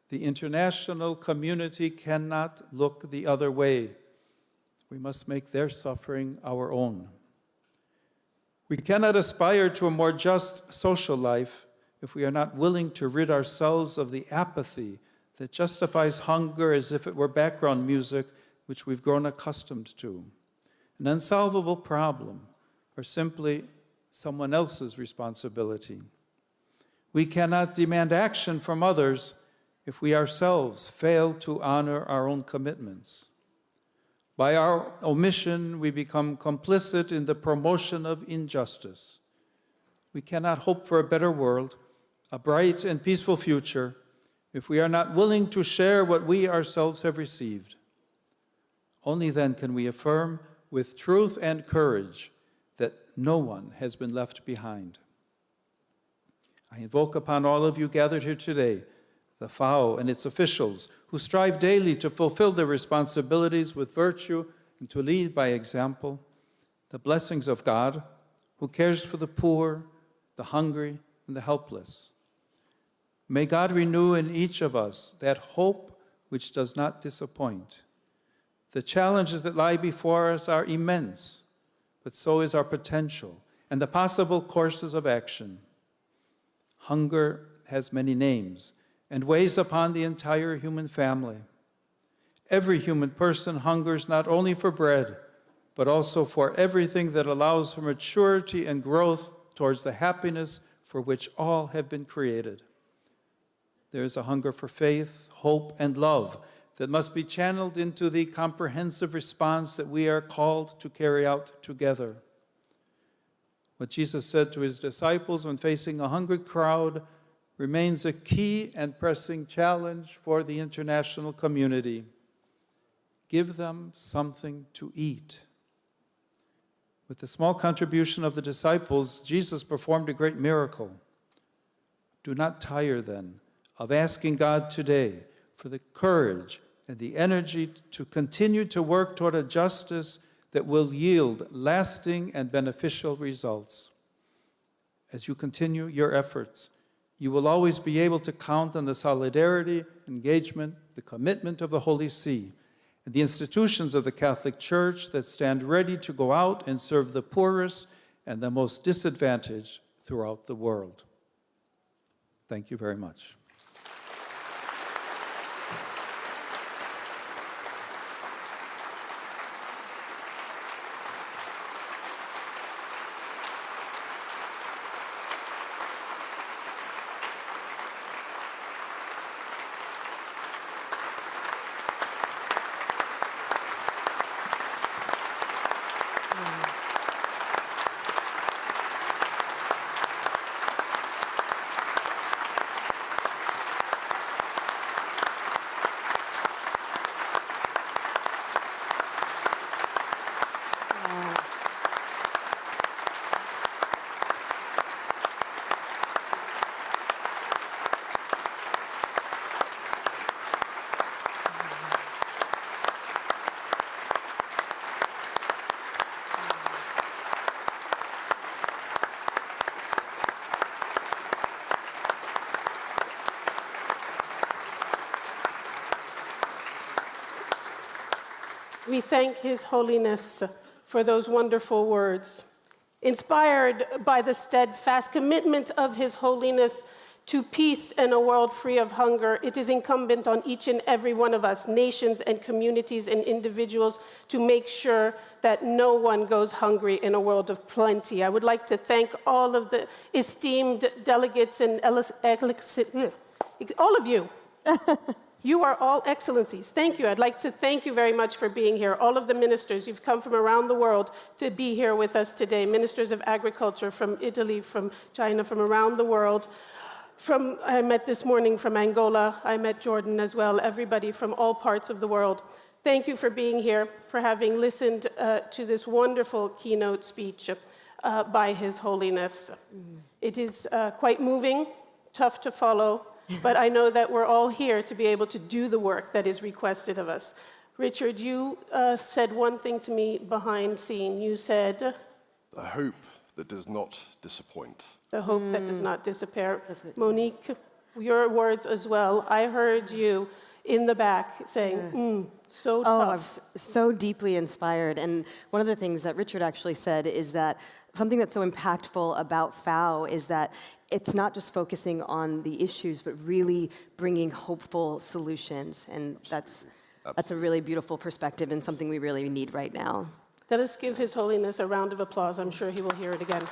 The international community cannot look the other way. We must make their suffering our own. We cannot aspire to a more just social life if we are not willing to rid ourselves of the apathy that justifies hunger as if it were background music which we've grown accustomed to, an unsolvable problem, or simply someone else's responsibility. We cannot demand action from others if we ourselves fail to honor our own commitments. By our omission, we become complicit in the promotion of injustice. We cannot hope for a better world, a bright and peaceful future, if we are not willing to share what we ourselves have received. Only then can we affirm with truth and courage that no one has been left behind. I invoke upon all of you gathered here today the FAO and its officials who strive daily to fulfill their responsibilities with virtue and to lead by example, the blessings of God who cares for the poor, the hungry, and the helpless. May God renew in each of us that hope which does not disappoint. The challenges that lie before us are immense, but so is our potential and the possible courses of action. Hunger has many names and weighs upon the entire human family. Every human person hungers not only for bread, but also for everything that allows for maturity and growth towards the happiness for which all have been created. There is a hunger for faith, hope, and love that must be channeled into the comprehensive response that we are called to carry out together. What Jesus said to his disciples when facing a hungry crowd remains a key and pressing challenge for the international community. Give them something to eat. With the small contribution of the disciples, Jesus performed a great miracle. Do not tire then of asking God today for the courage and the energy to continue to work toward a justice that will yield lasting and beneficial results. As you continue your efforts, you will always be able to count on the solidarity, engagement, the commitment of the Holy See, and the institutions of the Catholic Church that stand ready to go out and serve the poorest and the most disadvantaged throughout the world. Thank you very much. We thank His Holiness for those wonderful words. Inspired by the steadfast commitment of His Holiness to peace and a world free of hunger, it is incumbent on each and every one of us, nations and communities and individuals, to make sure that no one goes hungry in a world of plenty. I would like to thank all of the esteemed delegates and all of you. You are all excellencies. Thank you. I'd like to thank you very much for being here. All of the ministers, you've come from around the world to be here with us today. Ministers of Agriculture from Italy, from China, from around the world. I met this morning from Angola. I met Jordan as well. Everybody from all parts of the world. Thank you for being here, for having listened to this wonderful keynote speech by His Holiness. It is quite moving, tough to follow, but I know that we're all here to be able to do the work that is requested of us. Richard, you said one thing to me behind scene. You said... The hope that does not disappoint. The hope that does not disappear. Monique, your words as well. I heard you in the back saying, so tough. Oh, I was so deeply inspired. And one of the things that Richard actually said is that something that's so impactful about FAO is that it's not just focusing on the issues, but really bringing hopeful solutions. And that's a really beautiful perspective and something we really need right now. Let us give His Holiness a round of applause. I'm sure he will hear it again.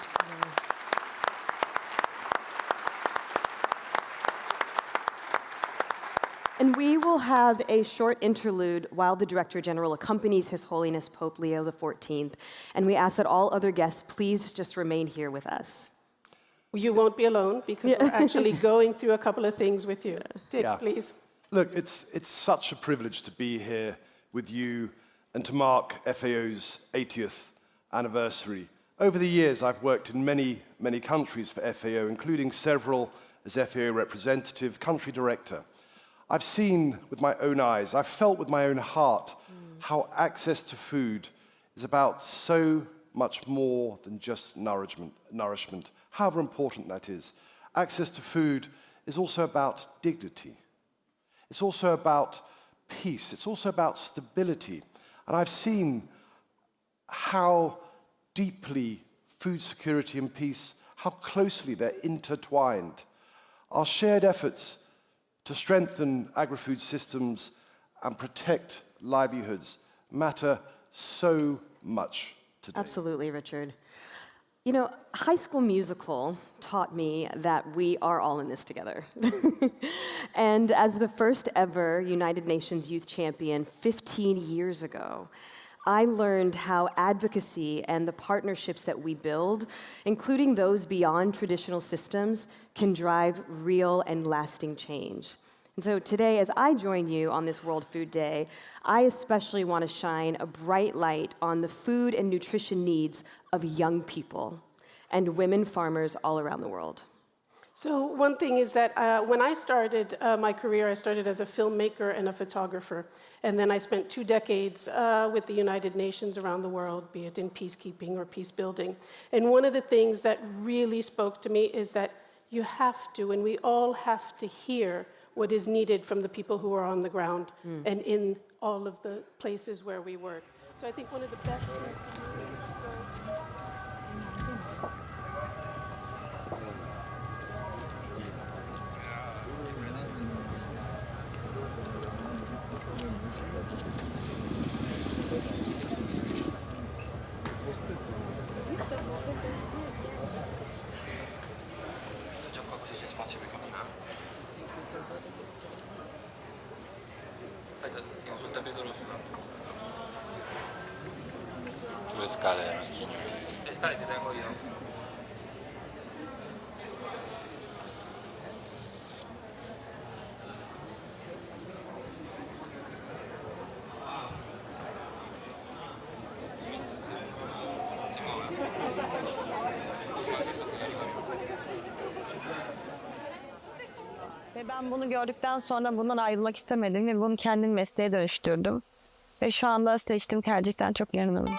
And we will have a short interlude while the Director General accompanies His Holiness Pope Leo XIV. And we ask that all other guests please just remain here with us. You won't be alone, because we're actually going through a couple of things with you. Dick, please. Look, it's such a privilege to be here with you and to mark FAO's 80th anniversary. Over the years, I've worked in many, many countries for FAO, including several as FAO representative, country director. I've seen with my own eyes, I've felt with my own heart how access to food is about so much more than just nourishment, however important that is. Access to food is also about dignity. It's also about peace. It's also about stability. And I've seen how deeply food security and peace, how closely they're intertwined. Our shared efforts to strengthen agri-food systems and protect livelihoods matter so much today. Absolutely, Richard. You know, High School Musical taught me that we are all in this together. And as the first ever United Nations Youth Champion 15 years ago, I learned how advocacy and the partnerships that we build, including those beyond traditional systems, can drive real and lasting change. And so today, as I join you on this World Food Day, I especially want to shine a bright light on the food and nutrition needs of young people and women farmers all around the world. So one thing is that when I started my career, I started as a filmmaker and a photographer. And then I spent 2 decades with the United Nations around the world, be it in peacekeeping or peace building. And one of the things that really spoke to me is that you have to, and we all have to hear what is needed from the people who are on the ground and in all of the places where we work. So I think one of the best things to do is to go. Le scale, Marchino. Le scale ti tengo io. Ve ben bunu gördükten sonra bundan ayrılmak istemedim ve bunu kendim mesleğe dönüştürdüm. Ve şu anda seçtiğim tercihten çok memnunum.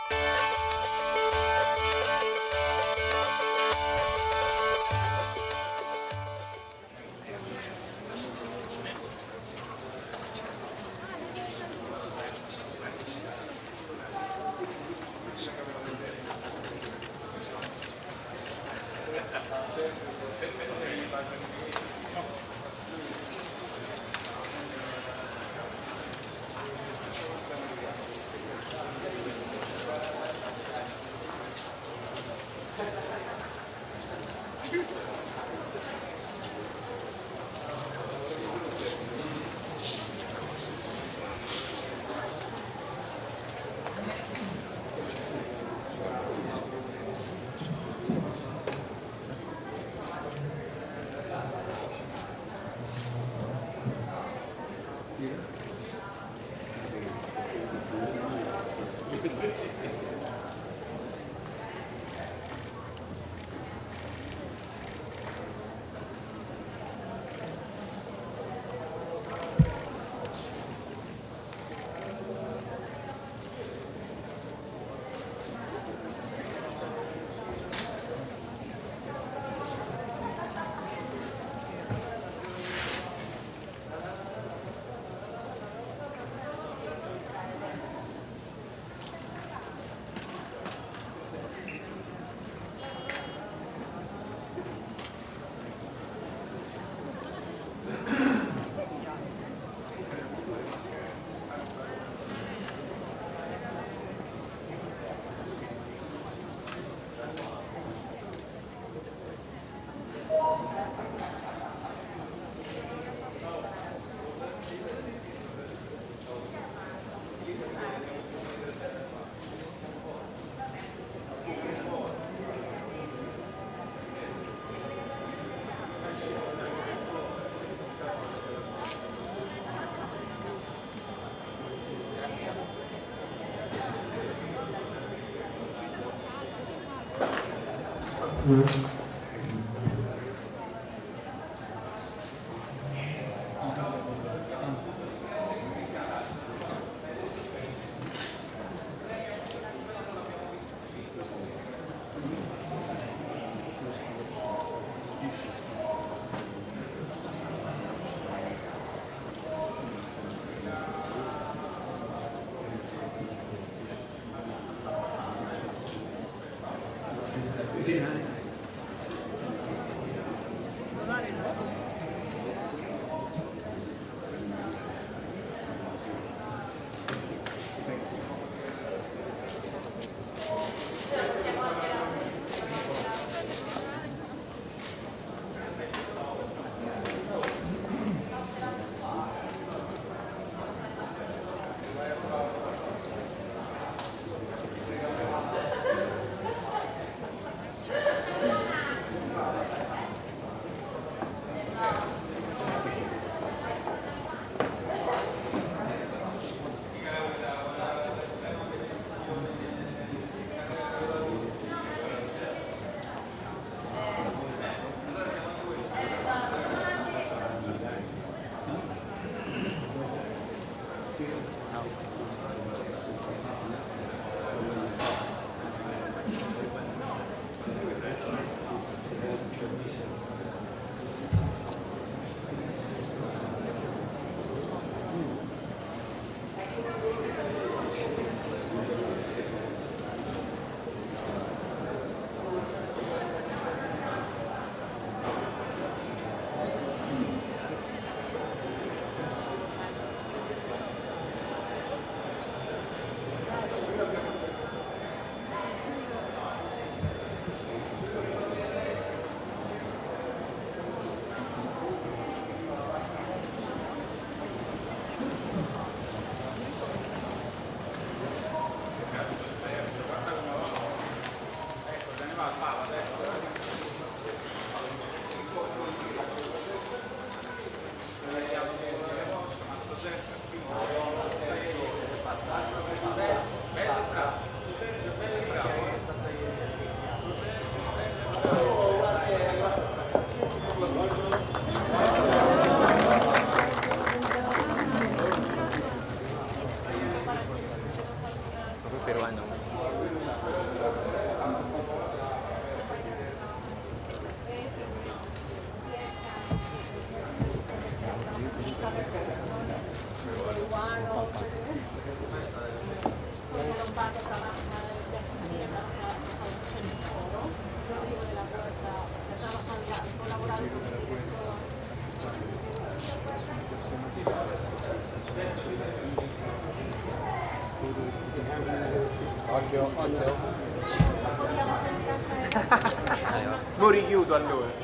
Mo richiudo allora.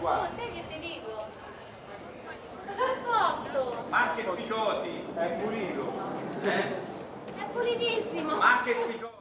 Oh, sai che ti dico? A posto! Ma anche sti cosi, è pulito. È pulitissimo! Ma anche sti cosi.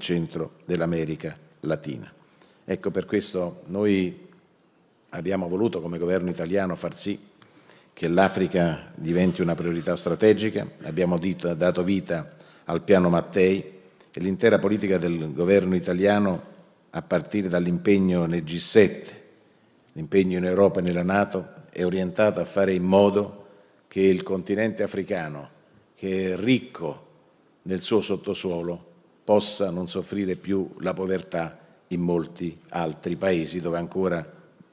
centro dell'America Latina. Ecco, per questo noi abbiamo voluto come governo italiano far sì che l'Africa diventi una priorità strategica, abbiamo dato vita al piano Mattei e l'intera politica del governo italiano, a partire dall'impegno nel G7, l'impegno in Europa e nella NATO, è orientata a fare in modo che il continente africano, che è ricco nel suo sottosuolo, possa non soffrire più la povertà in molti altri paesi dove ancora,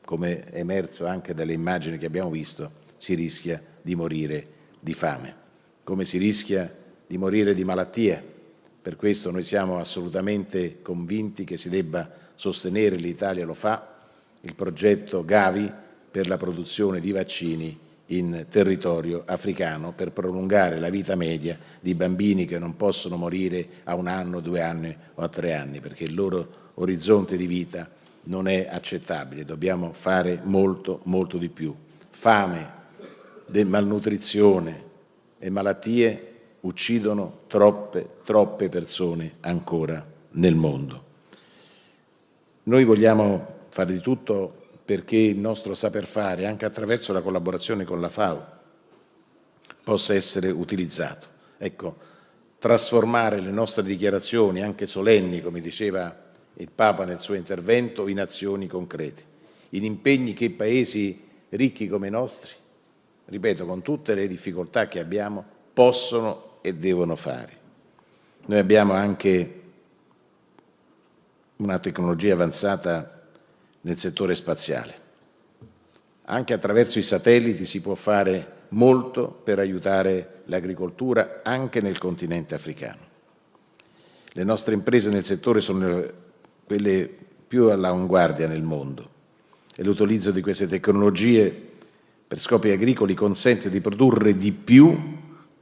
come è emerso anche dalle immagini che abbiamo visto, si rischia di morire di fame, come si rischia di morire di malattia. Per questo noi siamo assolutamente convinti che si debba sostenere, l'Italia lo fa, il progetto Gavi per la produzione di vaccini in territorio africano per prolungare la vita media di bambini che non possono morire a 1 anno, 2 anni o a 3 anni, perché il loro orizzonte di vita non è accettabile. Dobbiamo fare molto, molto di più. Fame, malnutrizione e malattie uccidono troppe persone ancora nel mondo. Noi vogliamo fare di tutto perché il nostro saper fare, anche attraverso la collaborazione con la FAO, possa essere utilizzato. Ecco, trasformare le nostre dichiarazioni, anche solenni, come diceva il Papa nel suo intervento, in azioni concrete, in impegni che paesi ricchi come i nostri, ripeto, con tutte le difficoltà che abbiamo, possono e devono fare. Noi abbiamo anche una tecnologia avanzata nel settore spaziale. Anche attraverso i satelliti si può fare molto per aiutare l'agricoltura anche nel continente africano. Le nostre imprese nel settore sono quelle più all'avanguardia nel mondo e l'utilizzo di queste tecnologie per scopi agricoli consente di produrre di più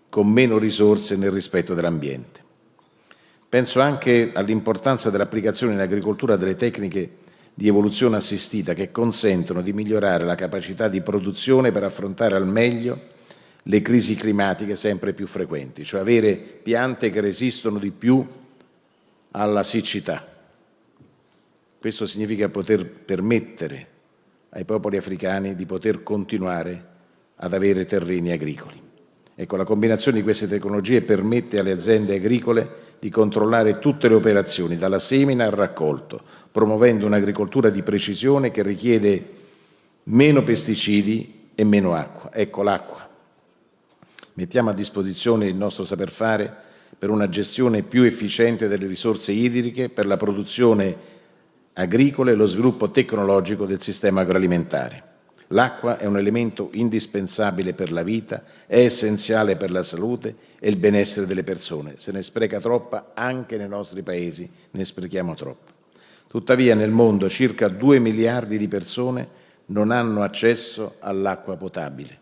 con meno risorse nel rispetto dell'ambiente. Penso anche all'importanza dell'applicazione in agricoltura delle tecniche di evoluzione assistita che consentono di migliorare la capacità di produzione per affrontare al meglio le crisi climatiche sempre più frequenti, cioè avere piante che resistono di più alla siccità. Questo significa poter permettere ai popoli africani di poter continuare ad avere terreni agricoli. Ecco, la combinazione di queste tecnologie permette alle aziende agricole di controllare tutte le operazioni, dalla semina al raccolto, promuovendo un'agricoltura di precisione che richiede meno pesticidi e meno acqua. Ecco, l'acqua. Mettiamo a disposizione il nostro saper fare per una gestione più efficiente delle risorse idriche, per la produzione agricola e lo sviluppo tecnologico del sistema agroalimentare. L'acqua è un elemento indispensabile per la vita, è essenziale per la salute e il benessere delle persone. Se ne spreca troppa, anche nei nostri paesi ne sprechiamo troppa. Tuttavia nel mondo circa 2 miliardi di persone non hanno accesso all'acqua potabile.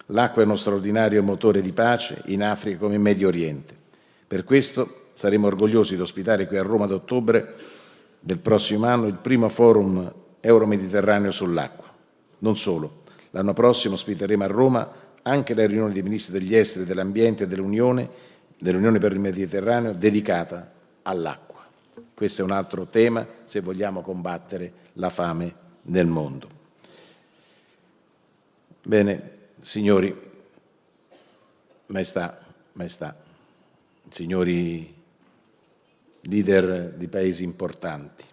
L'acqua è uno straordinario motore di pace in Africa come in Medio Oriente. Per questo saremo orgogliosi di ospitare qui a Roma ad ottobre del prossimo anno il primo forum euro-mediterraneo sull'acqua. Non solo, l'anno prossimo ospiteremo a Roma anche la riunione dei ministri degli esteri, dell'ambiente e dell'Unione per il Mediterraneo dedicata all'acqua. Questo è un altro tema se vogliamo combattere la fame nel mondo. Bene, signori, maestà, signori leader di paesi importanti,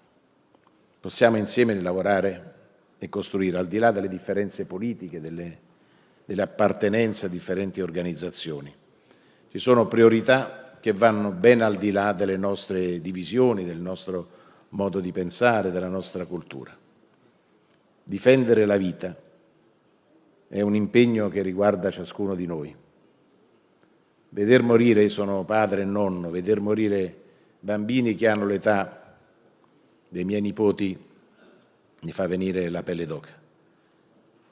possiamo insieme lavorare e costruire, al di là delle differenze politiche, delle appartenenze a differenti organizzazioni. Ci sono priorità che vanno ben al di là delle nostre divisioni, del nostro modo di pensare, della nostra cultura. Difendere la vita è un impegno che riguarda ciascuno di noi. Veder morire, io sono padre e nonno, veder morire bambini che hanno l'età dei miei nipoti mi fa venire la pelle d'oca.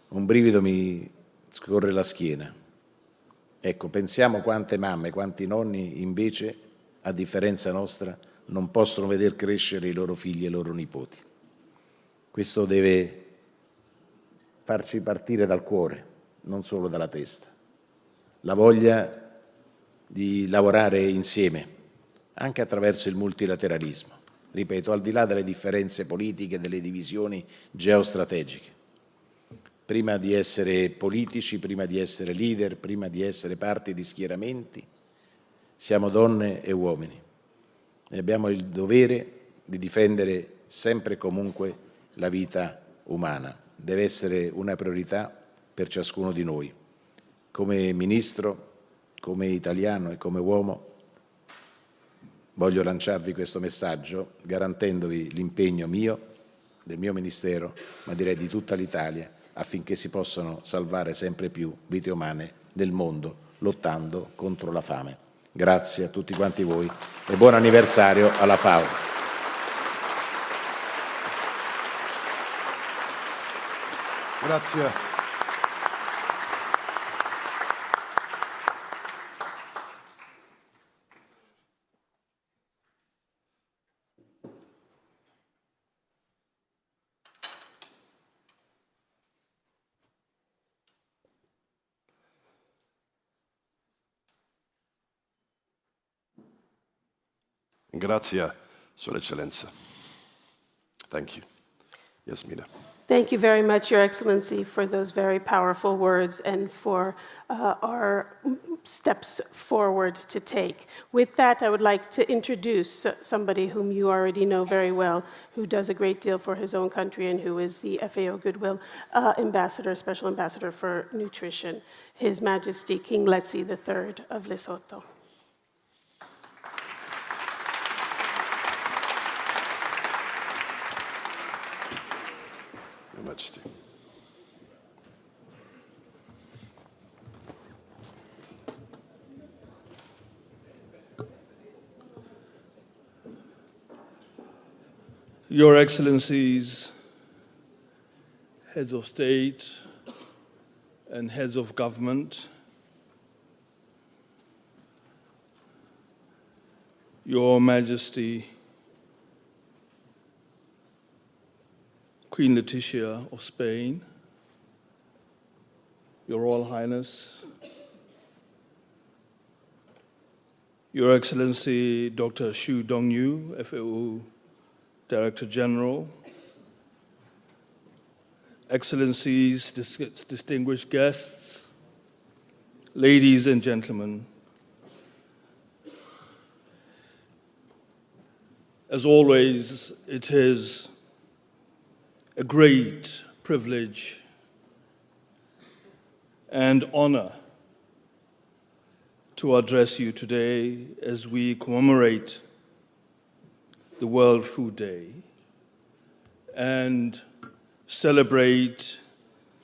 Un brivido mi scorre la schiena. Ecco, pensiamo quante mamme, quanti nonni invece, a differenza nostra, non possono veder crescere i loro figli e i loro nipoti. Questo deve farci partire dal cuore, non solo dalla testa. La voglia di lavorare insieme anche attraverso il multilateralismo. Ripeto, al di là delle differenze politiche, delle divisioni geostrategiche. Prima di essere politici, prima di essere leader, prima di essere parte di schieramenti, siamo donne e uomini e abbiamo il dovere di difendere sempre e comunque la vita umana. Deve essere una priorità per ciascuno di noi. Come ministro, come italiano e come uomo, voglio lanciarvi questo messaggio garantendovi l'impegno mio, del mio Ministero, ma direi di tutta l'Italia, affinché si possano salvare sempre più vite umane nel mondo, lottando contro la fame. Grazie a tutti quanti voi e buon anniversario alla FAO. Grazie. Grazie, Sua Eccellenza. Thank you. Yes, Mina. Thank you very much, Your Excellency, for those very powerful words and for our steps forward to take. With that, I would like to introduce somebody whom you already know very well, who does a great deal for his own country and who is the FAO Goodwill Ambassador, Special Ambassador for Nutrition, His Majesty King Letsie III of Lesotho. Your Majesty. Your Excellencies, heads of state and heads of government, Your Majesty, Queen Letizia of Spain, Your Royal Highness, Your Excellency Dr. Xu Dongyu, FAO Director General, Excellencies, distinguished guests, ladies and gentlemen, as always, it is a great privilege and honor to address you today as we commemorate the World Food Day and celebrate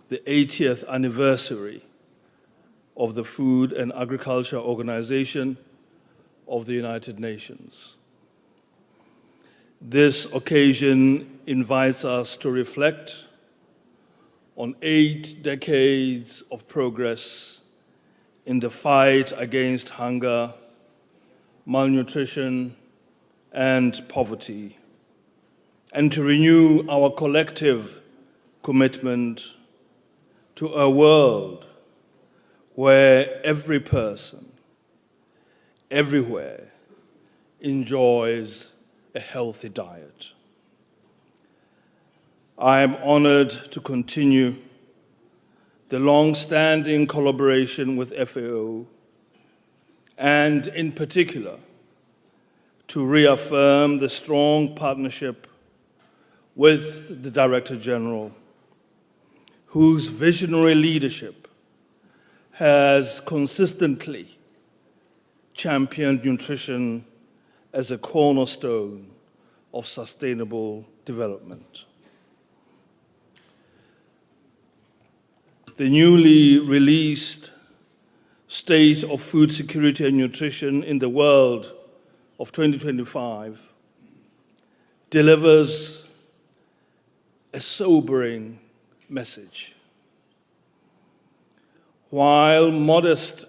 the 80th anniversary of the Food and Agriculture Organization of the United Nations. This occasion invites us to reflect on 8 decades of progress in the fight against hunger, malnutrition, and poverty, and to renew our collective commitment to a world where every person, everywhere, enjoys a healthy diet. I am honored to continue the long-standing collaboration with FAO and, in particular, to reaffirm the strong partnership with the Director General, whose visionary leadership has consistently championed nutrition as a cornerstone of sustainable development. The newly released State of Food Security and Nutrition in the World of 2025 delivers a sobering message. While modest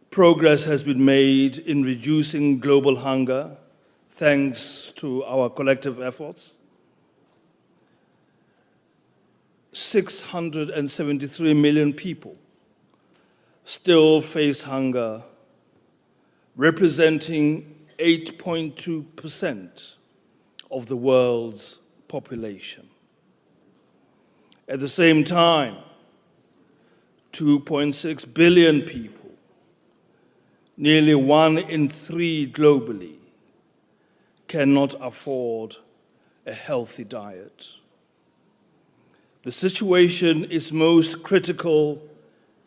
progress has been made in reducing global hunger, thanks to our collective efforts, 673 million people still face hunger, representing 8.2% of the world's population. At the same time, 2.6 billion people, nearly 1 in 3 globally, cannot afford a healthy diet. The situation is most critical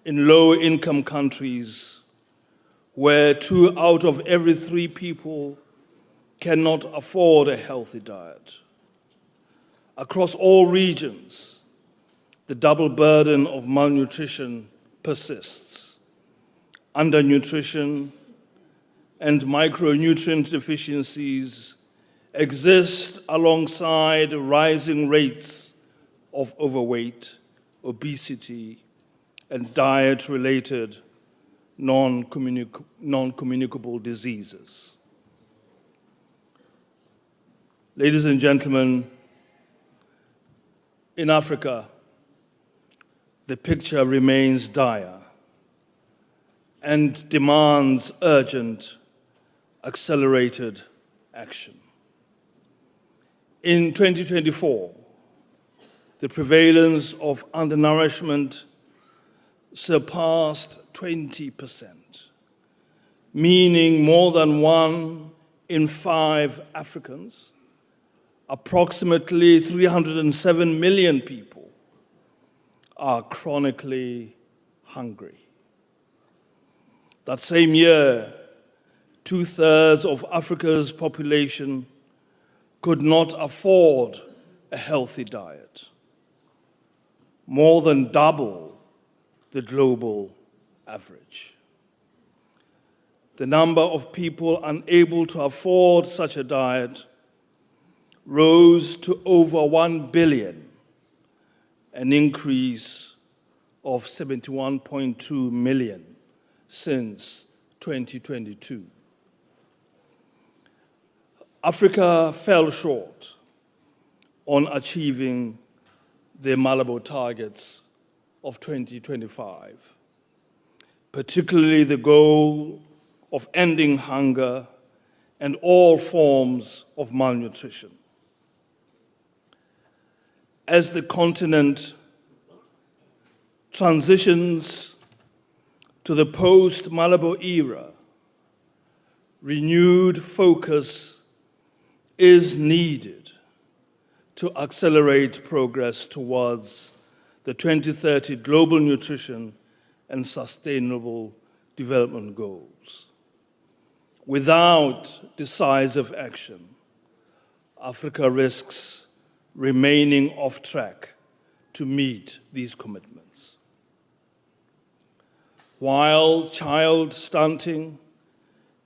in low-income countries, where 2 out of every 3 people cannot afford a healthy diet. Across all regions, the double burden of malnutrition persists. Undernutrition and micronutrient deficiencies exist alongside rising rates of overweight, obesity, and diet-related non-communicable diseases. Ladies and gentlemen, in Africa, the picture remains dire and demands urgent, accelerated action. In 2024, the prevalence of undernourishment surpassed 20%, meaning more than 1 in 5 Africans, approximately 307 million people, are chronically hungry. That same year, 2/3 of Africa's population could not afford a healthy diet, more than double the global average. The number of people unable to afford such a diet rose to over 1 billion, an increase of 71.2 million since 2022. Africa fell short on achieving the Malabo targets of 2025, particularly the goal of ending hunger and all forms of malnutrition. As the continent transitions to the post-Malabo era, renewed focus is needed to accelerate progress towards the 2030 Global Nutrition and Sustainable Development Goals. Without decisive action, Africa risks remaining off track to meet these commitments. While child stunting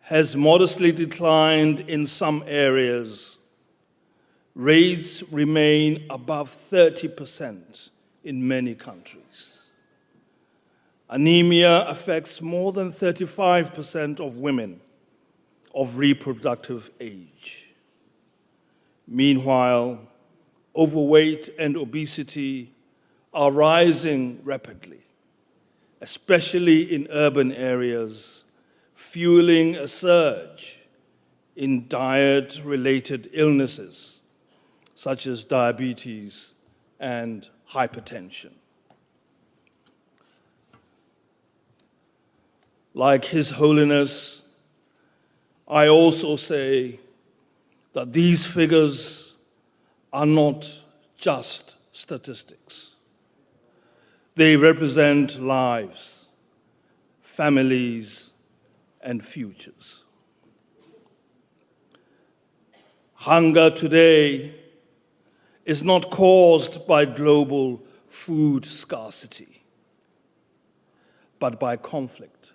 has modestly declined in some areas, rates remain above 30% in many countries. Anemia affects more than 35% of women of reproductive age. Meanwhile, overweight and obesity are rising rapidly, especially in urban areas, fueling a surge in diet-related illnesses such as diabetes and hypertension. Like His Holiness, I also say that these figures are not just statistics. They represent lives, families, and futures. Hunger today is not caused by global food scarcity, but by conflict,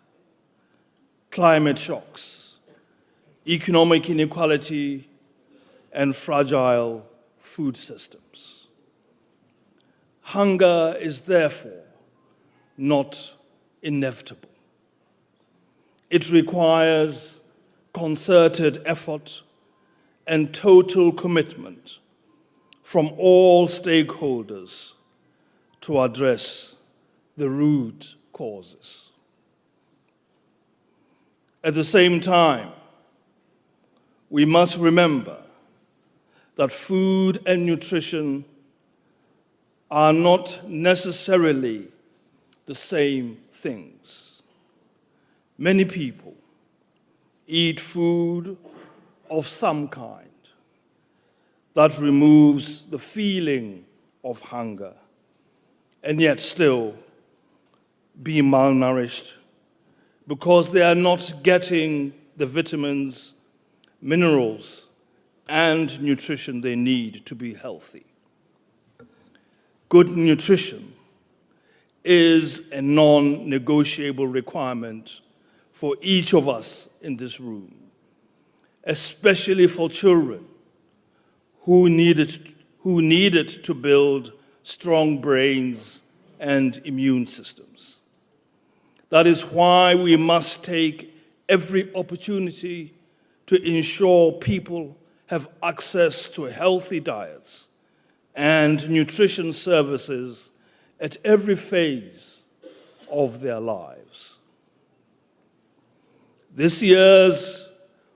climate shocks, economic inequality, and fragile food systems. Hunger is therefore not inevitable. It requires concerted effort and total commitment from all stakeholders to address the root causes. At the same time, we must remember that food and nutrition are not necessarily the same things. Many people eat food of some kind that removes the feeling of hunger, and yet still be malnourished because they are not getting the vitamins, minerals, and nutrition they need to be healthy. Good nutrition is a non-negotiable requirement for each of us in this room, especially for children who need it to build strong brains and immune systems. That is why we must take every opportunity to ensure people have access to healthy diets and nutrition services at every phase of their lives. This year's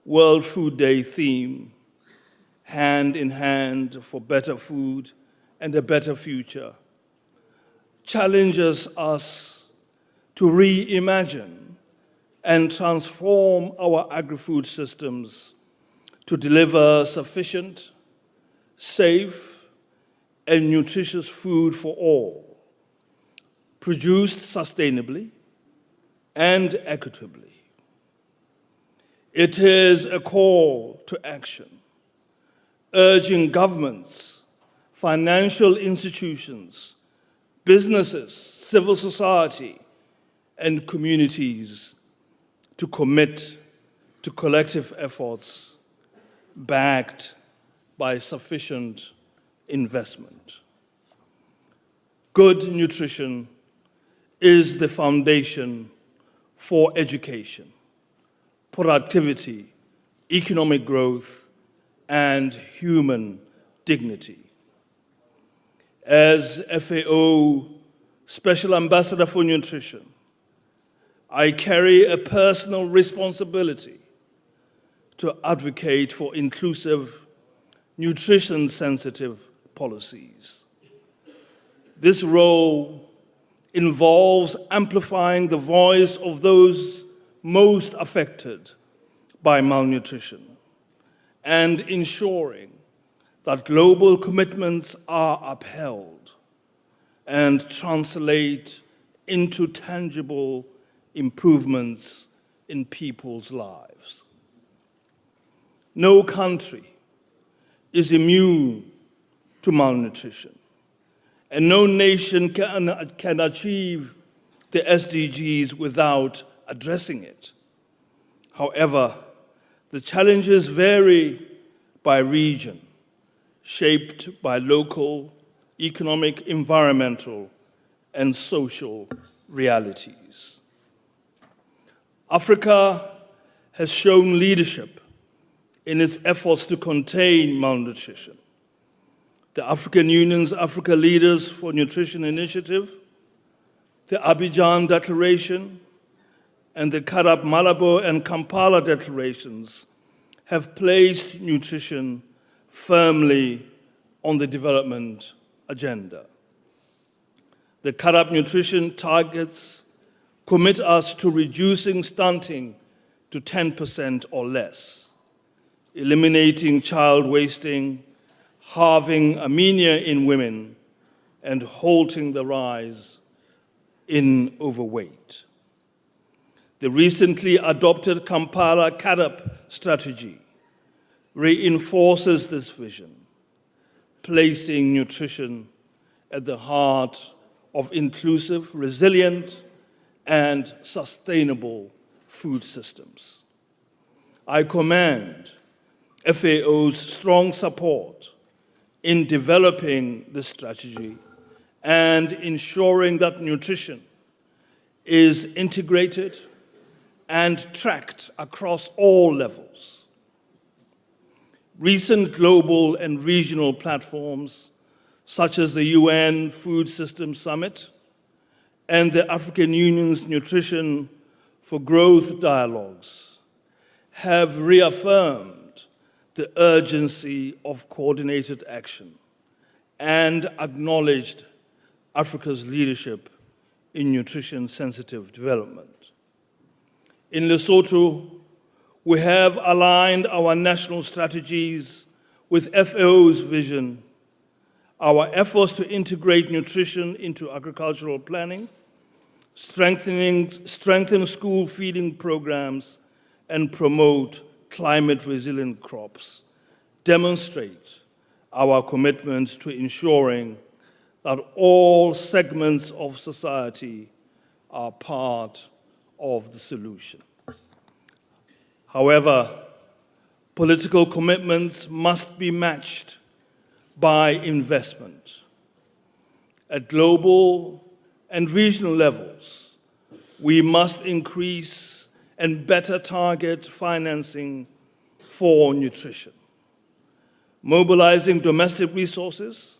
World Food Day theme, Hand in Hand for Better Food and a Better Future, challenges us to reimagine and transform our agri-food systems to deliver sufficient, safe, and nutritious food for all, produced sustainably and equitably. It is a call to action, urging governments, financial institutions, businesses, civil society, and communities to commit to collective efforts backed by sufficient investment. Good nutrition is the foundation for education, productivity, economic growth, and human dignity. As FAO Special Ambassador for Nutrition, I carry a personal responsibility to advocate for inclusive, nutrition-sensitive policies. This role involves amplifying the voice of those most affected by malnutrition and ensuring that global commitments are upheld and translate into tangible improvements in people's lives. No country is immune to malnutrition, and no nation can achieve the SDGs without addressing it. However, the challenges vary by region, shaped by local, economic, environmental, and social realities. Africa has shown leadership in its efforts to contain malnutrition. The African Union's Africa Leaders for Nutrition Initiative, the Abidjan Declaration, and the Karab, Malabo, and Kampala declarations have placed nutrition firmly on the development agenda. The Karab nutrition targets commit us to reducing stunting to 10% or less, eliminating child wasting, halving anemia in women, and halting the rise in overweight. The recently adopted Kampala Karab strategy reinforces this vision, placing nutrition at the heart of inclusive, resilient, and sustainable food systems. I commend FAO's strong support in developing this strategy and ensuring that nutrition is integrated and tracked across all levels. Recent global and regional platforms, such as the UN Food Systems Summit and the African Union's Nutrition for Growth dialogues, have reaffirmed the urgency of coordinated action and acknowledged Africa's leadership in nutrition-sensitive development. In Lesotho, we have aligned our national strategies with FAO's vision. Our efforts to integrate nutrition into agricultural planning, strengthen school feeding programs, and promote climate-resilient crops demonstrate our commitment to ensuring that all segments of society are part of the solution. However, political commitments must be matched by investment. At global and regional levels, we must increase and better target financing for nutrition. Mobilizing domestic resources,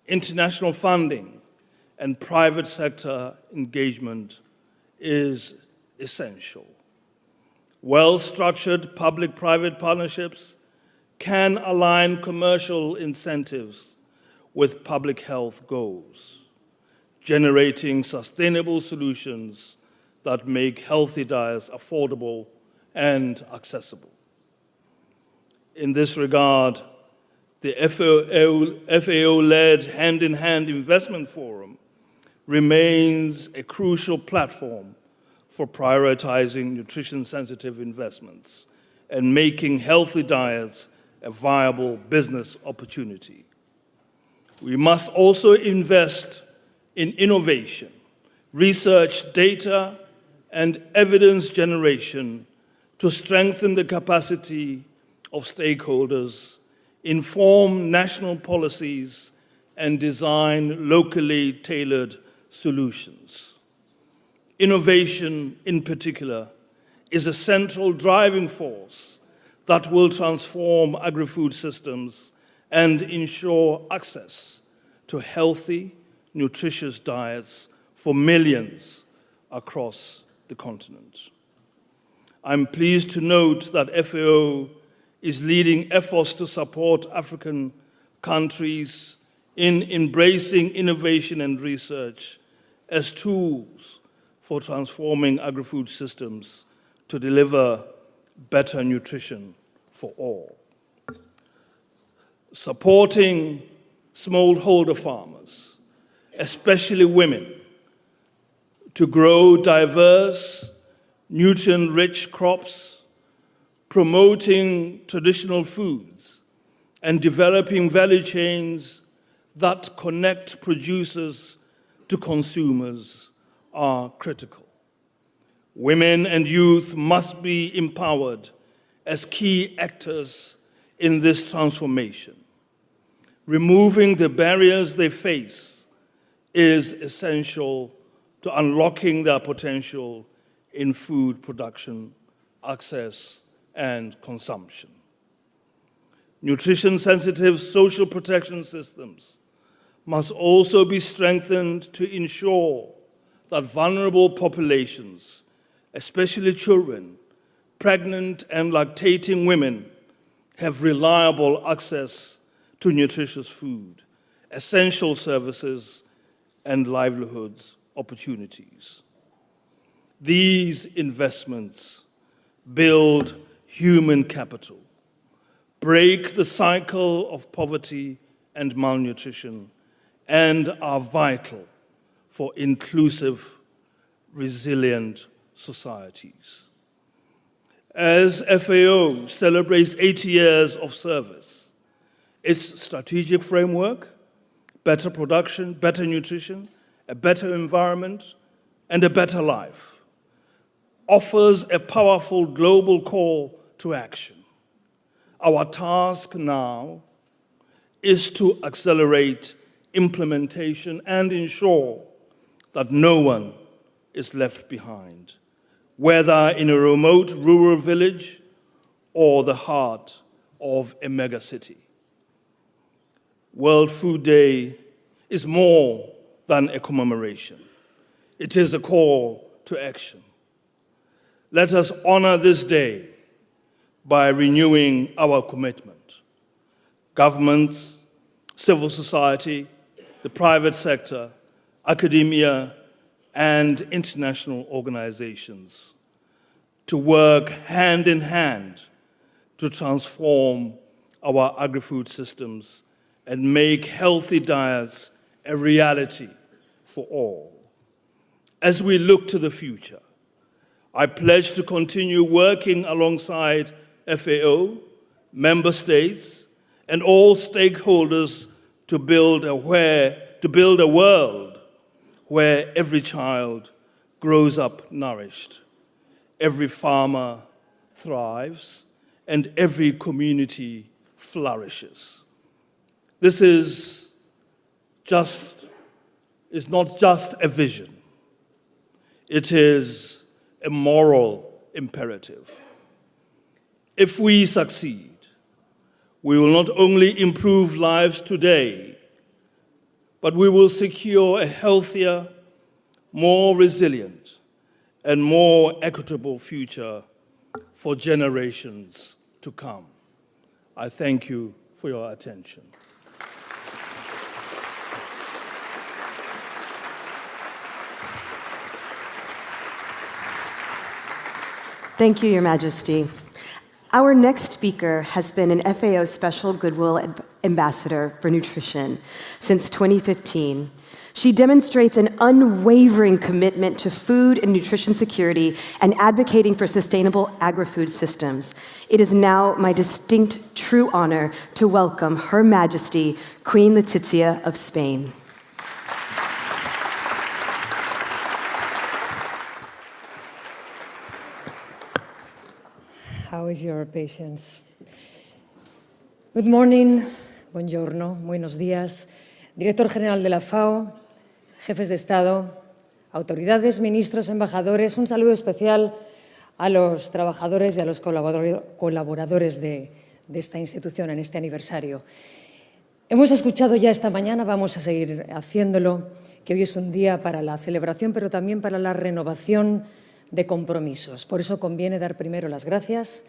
international funding, and private sector engagement is essential. Well-structured public-private partnerships can align commercial incentives with public health goals, generating sustainable solutions that make healthy diets affordable and accessible. In this regard, the FAO-led Hand-in-Hand Investment Forum remains a crucial platform for prioritizing nutrition-sensitive investments and making healthy diets a viable business opportunity. We must also invest in innovation, research, data, and evidence generation to strengthen the capacity of stakeholders, inform national policies, and design locally tailored solutions. Innovation, in particular, is a central driving force that will transform agri-food systems and ensure access to healthy, nutritious diets for millions across the continent. I'm pleased to note that FAO is leading efforts to support African countries in embracing innovation and research as tools for transforming agri-food systems to deliver better nutrition for all. Supporting smallholder farmers, especially women, to grow diverse, nutrient-rich crops, promoting traditional foods, and developing value chains that connect producers to consumers are critical. Women and youth must be empowered as key actors in this transformation. Removing the barriers they face is essential to unlocking their potential in food production, access, and consumption. Nutrition-sensitive social protection systems must also be strengthened to ensure that vulnerable populations, especially children, pregnant and lactating women, have reliable access to nutritious food, essential services, and livelihoods opportunities. These investments build human capital, break the cycle of poverty and malnutrition, and are vital for inclusive, resilient societies. As FAO celebrates 80 years of service, its strategic framework, better production, better nutrition, a better environment, and a better life, offers a powerful global call to action. Our task now is to accelerate implementation and ensure that no one is left behind, whether in a remote rural village or the heart of a megacity. World Food Day is more than a commemoration. It is a call to action. Let us honor this day by renewing our commitment. Governments, civil society, the private sector, academia, and international organizations to work hand in hand to transform our agri-food systems and make healthy diets a reality for all. As we look to the future, I pledge to continue working alongside FAO, member states, and all stakeholders to build a world where every child grows up nourished, every farmer thrives, and every community flourishes. This is not just a vision. It is a moral imperative. If we succeed, we will not only improve lives today, but we will secure a healthier, more resilient, and more equitable future for generations to come. I thank you for your attention. Thank you, Your Majesty. Our next speaker has been an FAO Special Goodwill Ambassador for Nutrition since 2015. She demonstrates an unwavering commitment to food and nutrition security and advocating for sustainable agri-food systems. It is now my distinct, true honor to welcome Her Majesty, Queen Letizia of Spain. How is your patience? Good morning, buongiorno, buenos días, Director General de la FAO, jefes de Estado, autoridades, ministros, embajadores, un saludo especial a los trabajadores y a los colaboradores de esta institución en este aniversario. Hemos escuchado ya esta mañana, vamos a seguir haciéndolo, que hoy es un día para la celebración, pero también para la renovación de compromisos. Por eso conviene dar primero las gracias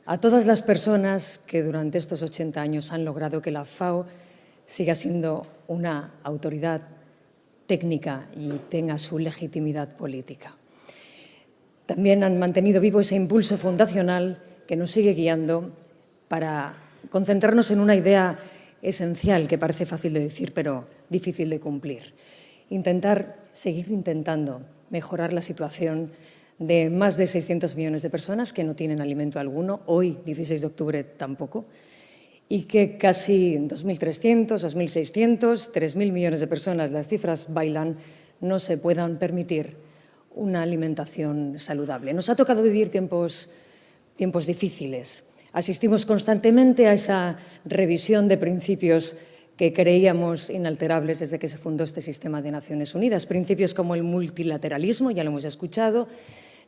a todas las personas que durante estos 80 años han logrado que la FAO siga siendo una autoridad técnica y tenga su legitimidad política. También han mantenido vivo ese impulso fundacional que nos sigue guiando para concentrarnos en una idea esencial que parece fácil de decir, pero difícil de cumplir. Seguir intentando mejorar la situación de más de 600 millones de personas que no tienen alimento alguno, hoy, 16 de octubre, tampoco, y que casi 2.300, 2.600, 3.000 millones de personas, las cifras bailan, no se puedan permitir una alimentación saludable. Nos ha tocado vivir tiempos difíciles. Asistimos constantemente a esa revisión de principios que creíamos inalterables desde que se fundó este sistema de Naciones Unidas. Principios como el multilateralismo, ya lo hemos escuchado,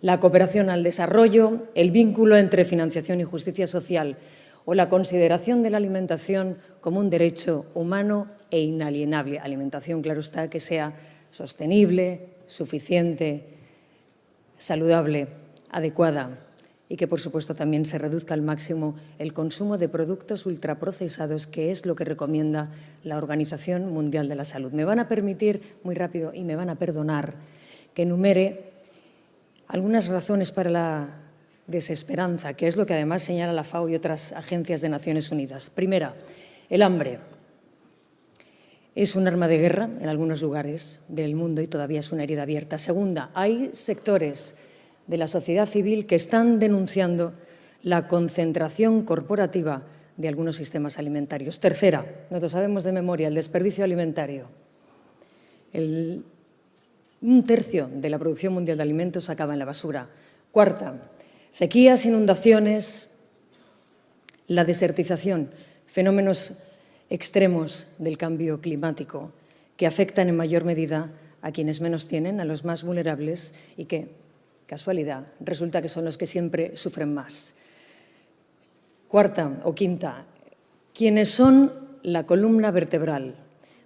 la cooperación al desarrollo, el vínculo entre financiación y justicia social o la consideración de la alimentación como un derecho humano e inalienable. Alimentación, claro está, que sea sostenible, suficiente, saludable, adecuada y que, por supuesto, también se reduzca al máximo el consumo de productos ultraprocesados, que es lo que recomienda la Organización Mundial de la Salud. Me van a permitir, muy rápido, y me van a perdonar, que enumere algunas razones para la desesperanza, que es lo que además señala la FAO y otras agencias de Naciones Unidas. Primera, el hambre. Es un arma de guerra en algunos lugares del mundo y todavía es una herida abierta. Segunda, hay sectores de la sociedad civil que están denunciando la concentración corporativa de algunos sistemas alimentarios. Tercera, nosotros sabemos de memoria, el desperdicio alimentario. Un tercio de la producción mundial de alimentos acaba en la basura. Cuarta, sequías, inundaciones, la desertización, fenómenos extremos del cambio climático que afectan en mayor medida a quienes menos tienen, a los más vulnerables y que, casualidad, resulta que son los que siempre sufren más. Cuarta o quinta, quienes son la columna vertebral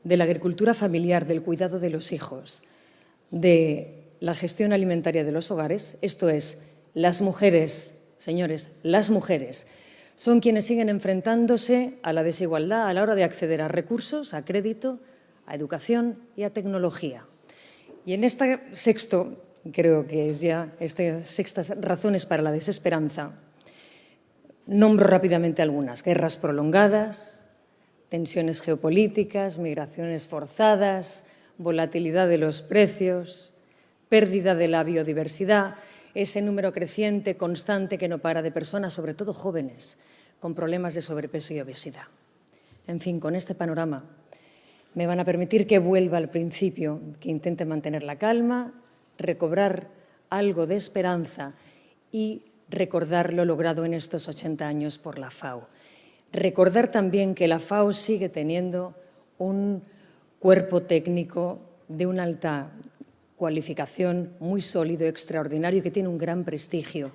de la agricultura familiar, del cuidado de los hijos, de la gestión alimentaria de los hogares, esto es, las mujeres señores, las mujeres son quienes siguen enfrentándose a la desigualdad a la hora de acceder a recursos, a crédito, a educación y a tecnología. Y en este sexto, creo que es ya estas sextas razones para la desesperanza, nombro rápidamente algunas: guerras prolongadas, tensiones geopolíticas, migraciones forzadas, volatilidad de los precios, pérdida de la biodiversidad, ese número creciente, constante, que no para de personas, sobre todo jóvenes, con problemas de sobrepeso y obesidad. En fin, con este panorama me van a permitir que vuelva al principio, que intente mantener la calma, recobrar algo de esperanza y recordar lo logrado en estos 80 años por la FAO. Recordar también que la FAO sigue teniendo un cuerpo técnico de una alta cualificación, muy sólido, extraordinario, que tiene un gran prestigio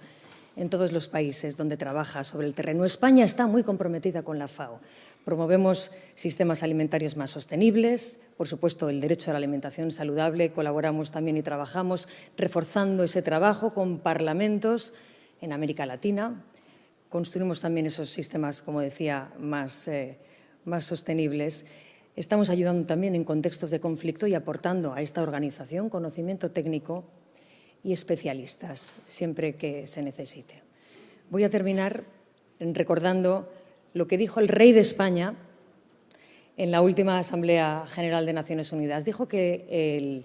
en todos los países donde trabaja sobre el terreno. España está muy comprometida con la FAO. Promovemos sistemas alimentarios más sostenibles, por supuesto el derecho a la alimentación saludable, colaboramos también y trabajamos reforzando ese trabajo con parlamentos en América Latina. Construimos también esos sistemas, como decía, más sostenibles. Estamos ayudando también en contextos de conflicto y aportando a esta organización conocimiento técnico y especialistas, siempre que se necesite. Voy a terminar recordando lo que dijo el rey de España en la última Asamblea General de Naciones Unidas. Dijo que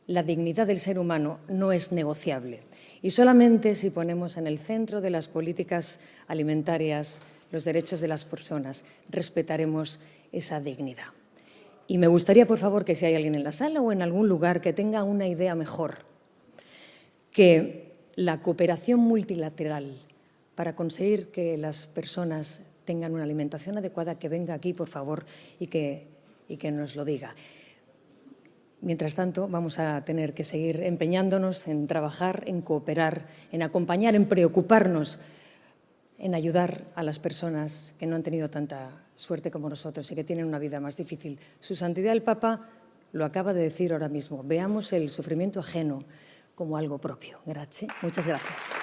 la dignidad del ser humano no es negociable y solamente si ponemos en el centro de las políticas alimentarias los derechos de las personas, respetaremos esa dignidad. Y me gustaría, por favor, que si hay alguien en la sala o en algún lugar que tenga una idea mejor, que la cooperación multilateral para conseguir que las personas tengan una alimentación adecuada, que venga aquí, por favor, y que nos lo diga. Mientras tanto, vamos a tener que seguir empeñándonos en trabajar, en cooperar, en acompañar, en preocuparnos, en ayudar a las personas que no han tenido tanta suerte como nosotros y que tienen una vida más difícil. Su Santidad el Papa lo acaba de decir ahora mismo. Veamos el sufrimiento ajeno como algo propio. Grazie. Muchas gracias.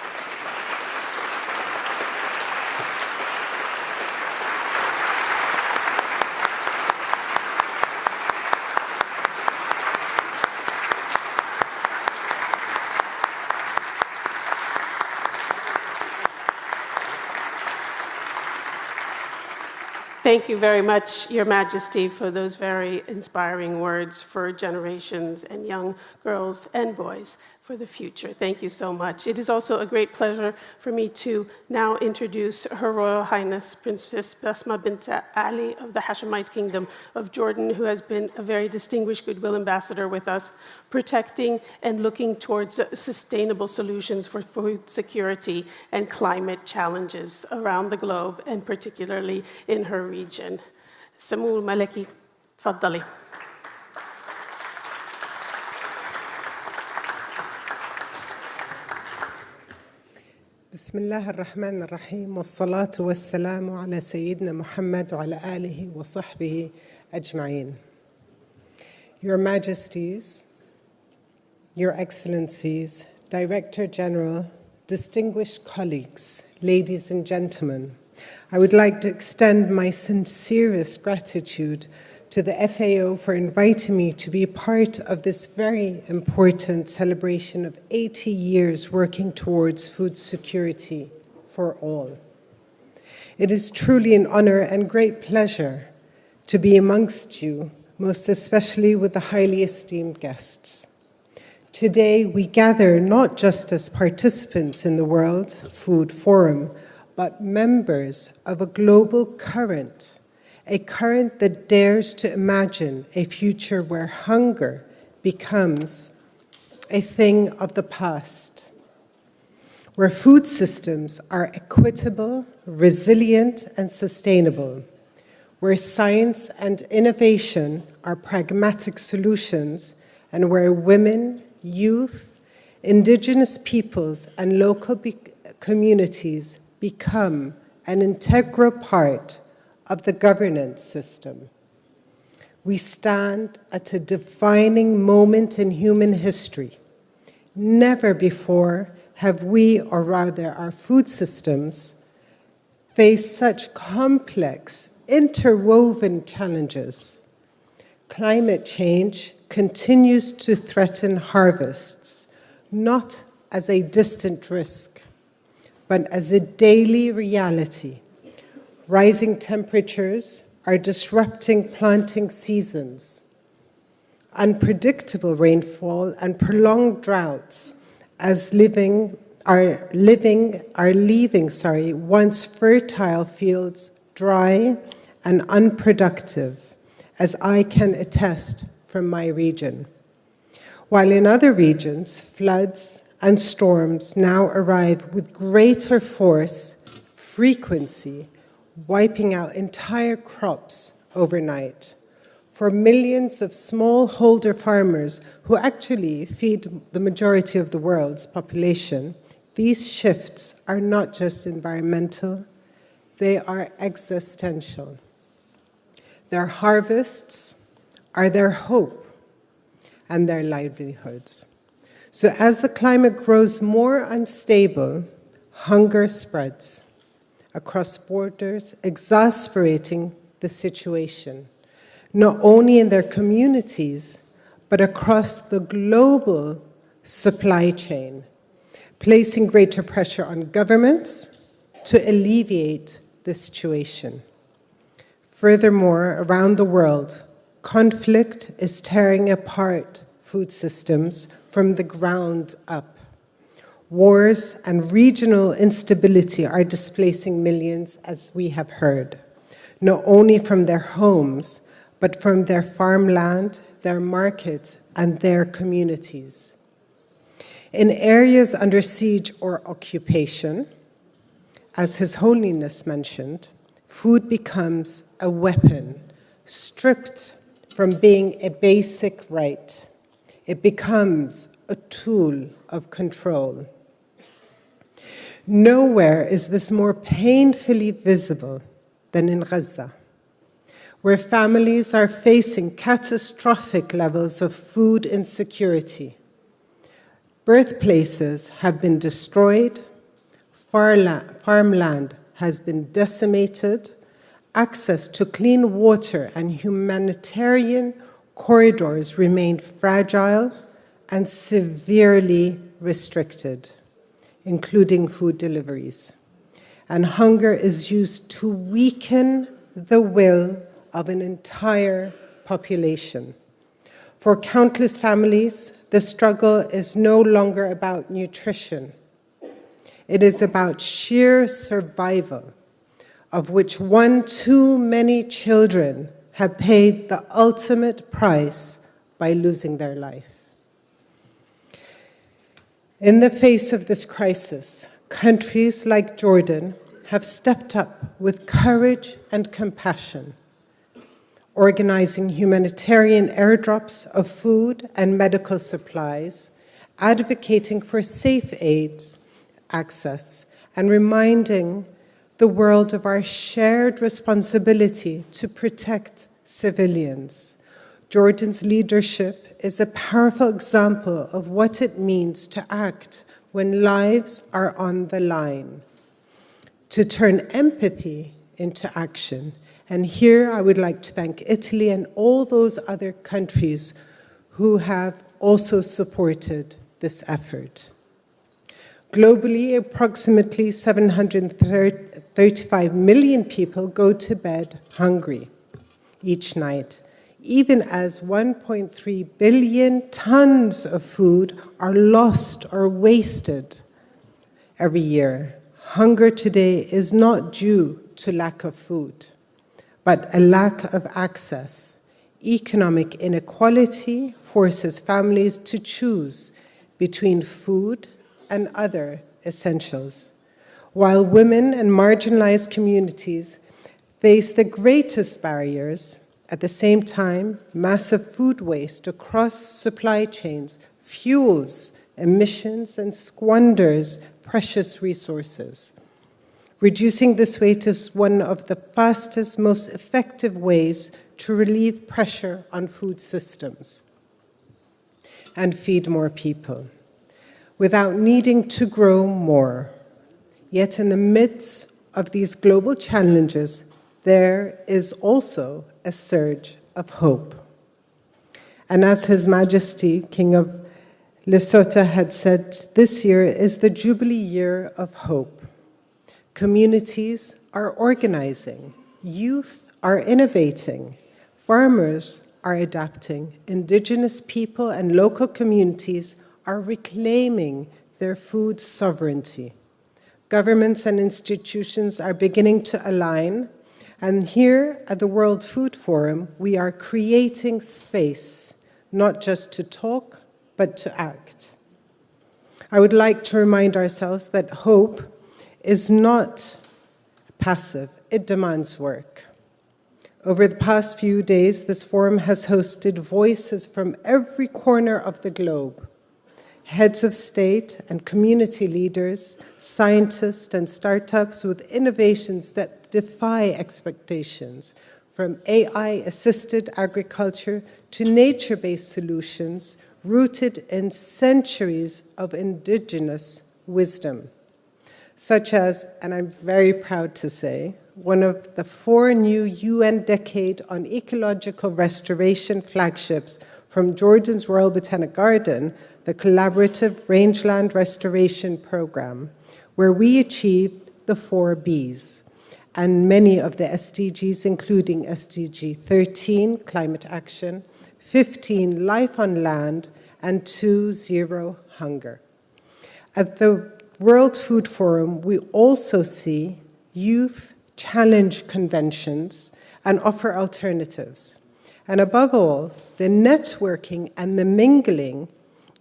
Thank you very much, Your Majesty, for those very inspiring words for generations and young girls and boys for the future. Thank you so much. It is also a great pleasure for me to now introduce Her Royal Highness Princess Basma bint Ali of the Hashemite Kingdom of Jordan, who has been a very distinguished goodwill ambassador with us, protecting and looking towards sustainable solutions for food security and climate challenges around the globe, and particularly in her region. Samul Maleki, tfaddali. بسم الله الرحمن الرحيم والصلاة والسلام على سيدنا محمد وعلى آله وصحبه أجمعين. Your Majesties, Your Excellencies, Director General, distinguished colleagues, ladies and gentlemen, I would like to extend my sincerest gratitude to the FAO for inviting me to be part of this very important celebration of 80 years working towards food security for all. It is truly an honor and great pleasure to be amongst you, most especially with the highly esteemed guests. Today, we gather not just as participants in the World Food Forum, but members of a global current, a current that dares to imagine a future where hunger becomes a thing of the past, where food systems are equitable, resilient, and sustainable, where science and innovation are pragmatic solutions, and where women, youth, indigenous peoples, and local communities become an integral part of the governance system. We stand at a defining moment in human history. Never before have we, or rather our food systems, faced such complex, interwoven challenges. Climate change continues to threaten harvests, not as a distant risk, but as a daily reality. Rising temperatures are disrupting planting seasons. Unpredictable rainfall and prolonged droughts are leaving once fertile fields dry and unproductive, as I can attest from my region. While in other regions, floods and storms now arrive with greater force, frequency, wiping out entire crops overnight. For millions of smallholder farmers who actually feed the majority of the world's population, these shifts are not just environmental, they are existential. Their harvests are their hope and their livelihoods. So as the climate grows more unstable, hunger spreads across borders, exasperating the situation, not only in their communities, but across the global supply chain, placing greater pressure on governments to alleviate the situation. Furthermore, around the world, conflict is tearing apart food systems from the ground up. Wars and regional instability are displacing millions, as we have heard, not only from their homes, but from their farmland, their markets, and their communities. In areas under siege or occupation, as His Holiness mentioned, food becomes a weapon, stripped from being a basic right. It becomes a tool of control. Nowhere is this more painfully visible than in Gaza, where families are facing catastrophic levels of food insecurity. Birthplaces have been destroyed, farmland has been decimated, access to clean water and humanitarian corridors remain fragile and severely restricted, including food deliveries. And hunger is used to weaken the will of an entire population. For countless families, the struggle is no longer about nutrition. It is about sheer survival, of which one too many children have paid the ultimate price by losing their life. In the face of this crisis, countries like Jordan have stepped up with courage and compassion, organizing humanitarian airdrops of food and medical supplies, advocating for safe aids access, and reminding the world of our shared responsibility to protect civilians. Jordan's leadership is a powerful example of what it means to act when lives are on the line, to turn empathy into action. And here I would like to thank Italy and all those other countries who have also supported this effort. Globally, approximately 735 million people go to bed hungry each night, even as 1.3 billion tons of food are lost or wasted every year. Hunger today is not due to lack of food, but a lack of access. Economic inequality forces families to choose between food and other essentials, while women and marginalized communities face the greatest barriers. At the same time, massive food waste across supply chains fuels emissions and squanders precious resources. Reducing this waste is one of the fastest, most effective ways to relieve pressure on food systems and feed more people. without needing to grow more. Yet in the midst of these global challenges, there is also a surge of hope. And as His Majesty, King of Lesotho, had said, this year is the Jubilee Year of Hope. Communities are organizing, youth are innovating, farmers are adapting, indigenous people and local communities are reclaiming their food sovereignty. Governments and institutions are beginning to align, and here at the World Food Forum, we are creating space, not just to talk, but to act. I would like to remind ourselves that hope is not passive, it demands work. Over the past few days, this forum has hosted voices from every corner of the globe. Heads of state and community leaders, scientists and startups with innovations that defy expectations, from AI-assisted agriculture to nature-based solutions rooted in centuries of indigenous wisdom, such as, and I'm very proud to say, one of the 4 new UN Decade on Ecological Restoration flagships from Jordan's Royal Botanic Garden, the Collaborative Rangeland Restoration Program, where we achieved the 4 Bs, and many of the SDGs, including SDG 13, Climate Action, 15, Life on Land, and 2, Zero Hunger. At the World Food Forum, we also see youth challenge conventions and offer alternatives. And above all, the networking and the mingling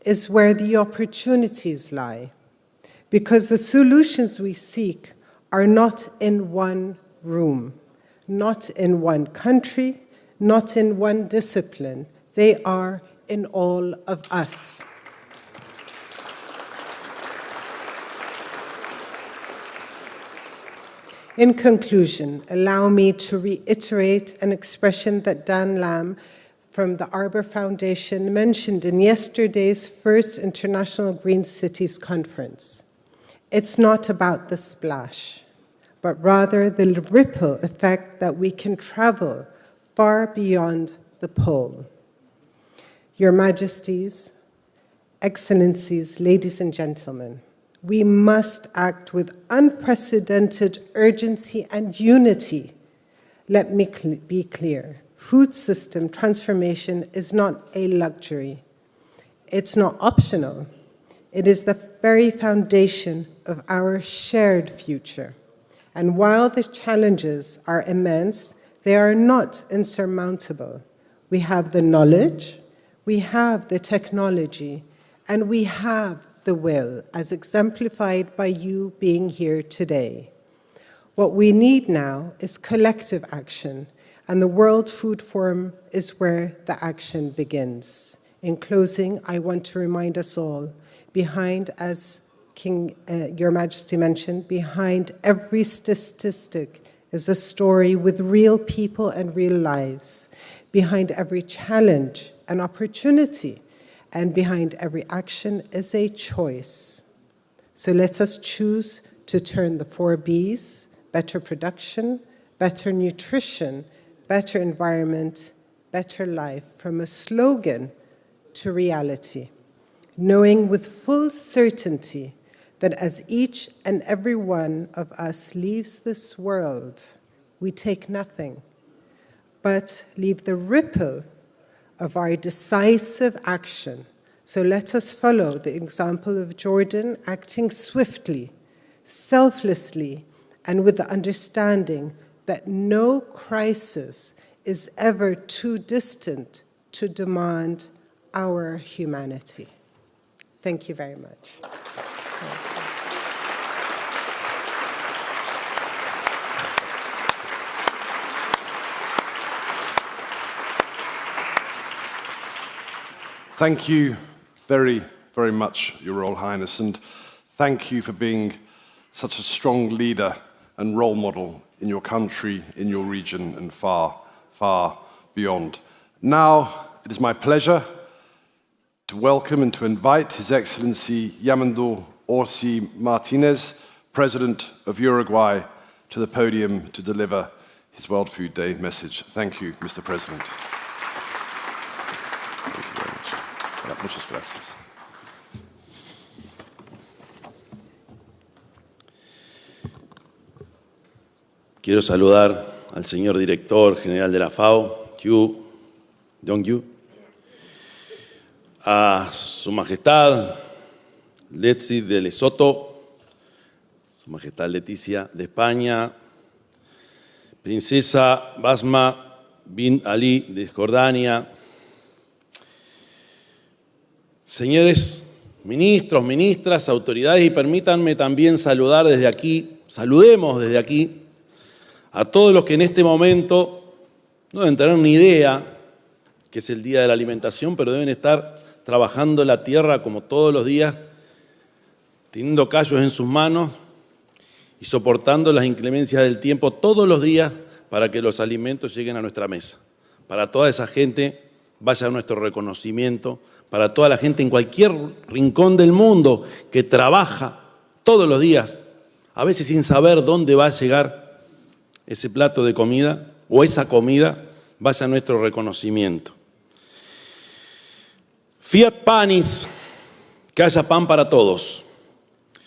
is where the opportunities lie, because the solutions we seek are not in one room, not in one country, not in one discipline. They are in all of us. In conclusion, allow me to reiterate an expression that Dan Lamb from the Arbor Foundation mentioned in yesterday's first International Green Cities Conference. It's not about the splash, but rather the ripple effect that we can travel far beyond the pole. Your Majesties, Excellencies, ladies and gentlemen, we must act with unprecedented urgency and unity. Let me be clear. Food system transformation is not a luxury. It's not optional. It is the very foundation of our shared future. And while the challenges are immense, they are not insurmountable. We have the knowledge, we have the technology, and we have the will, as exemplified by you being here today. What we need now is collective action, and the World Food Forum is where the action begins. In closing, I want to remind us all, behind, as Your Majesty mentioned, behind every statistic is a story with real people and real lives. Behind every challenge, an opportunity, and behind every action is a choice. So let us choose to turn the 4 Bs, better production, better nutrition, better environment, better life, from a slogan to reality, knowing with full certainty that as each and every one of us leaves this world, we take nothing, but leave the ripple of our decisive action. So let us follow the example of Jordan, acting swiftly, selflessly, and with the understanding that no crisis is ever too distant to demand our humanity. Thank you very much. Thank you very, very much, Your Royal Highness, and thank you for being such a strong leader and role model in your country, in your region, and far, far beyond. Now, it is my pleasure to welcome and to invite His Excellency Yamandú Orsi Martinez, President of Uruguay, to the podium to deliver his World Food Day message. Thank you, Mr. President. Thank you very much. Muchas gracias. Quiero saludar al señor director general de la FAO, Yu Dong-yu, a Su Majestad Letsie de Lesoto, Su Majestad Letizia de España, Princesa Basma bin Ali de Jordania, señores ministros, ministras, autoridades, y permítanme también saludar desde aquí, saludemos desde aquí, a todos los que en este momento no deben tener ni idea que es el Día de la Alimentación, pero deben estar trabajando la tierra como todos los días, teniendo callos en sus manos y soportando las inclemencias del tiempo todos los días para que los alimentos lleguen a nuestra mesa. Para toda esa gente vaya nuestro reconocimiento, para toda la gente en cualquier rincón del mundo que trabaja todos los días, a veces sin saber dónde va a llegar ese plato de comida o esa comida, vaya nuestro reconocimiento. Fiat panis, que haya pan para todos.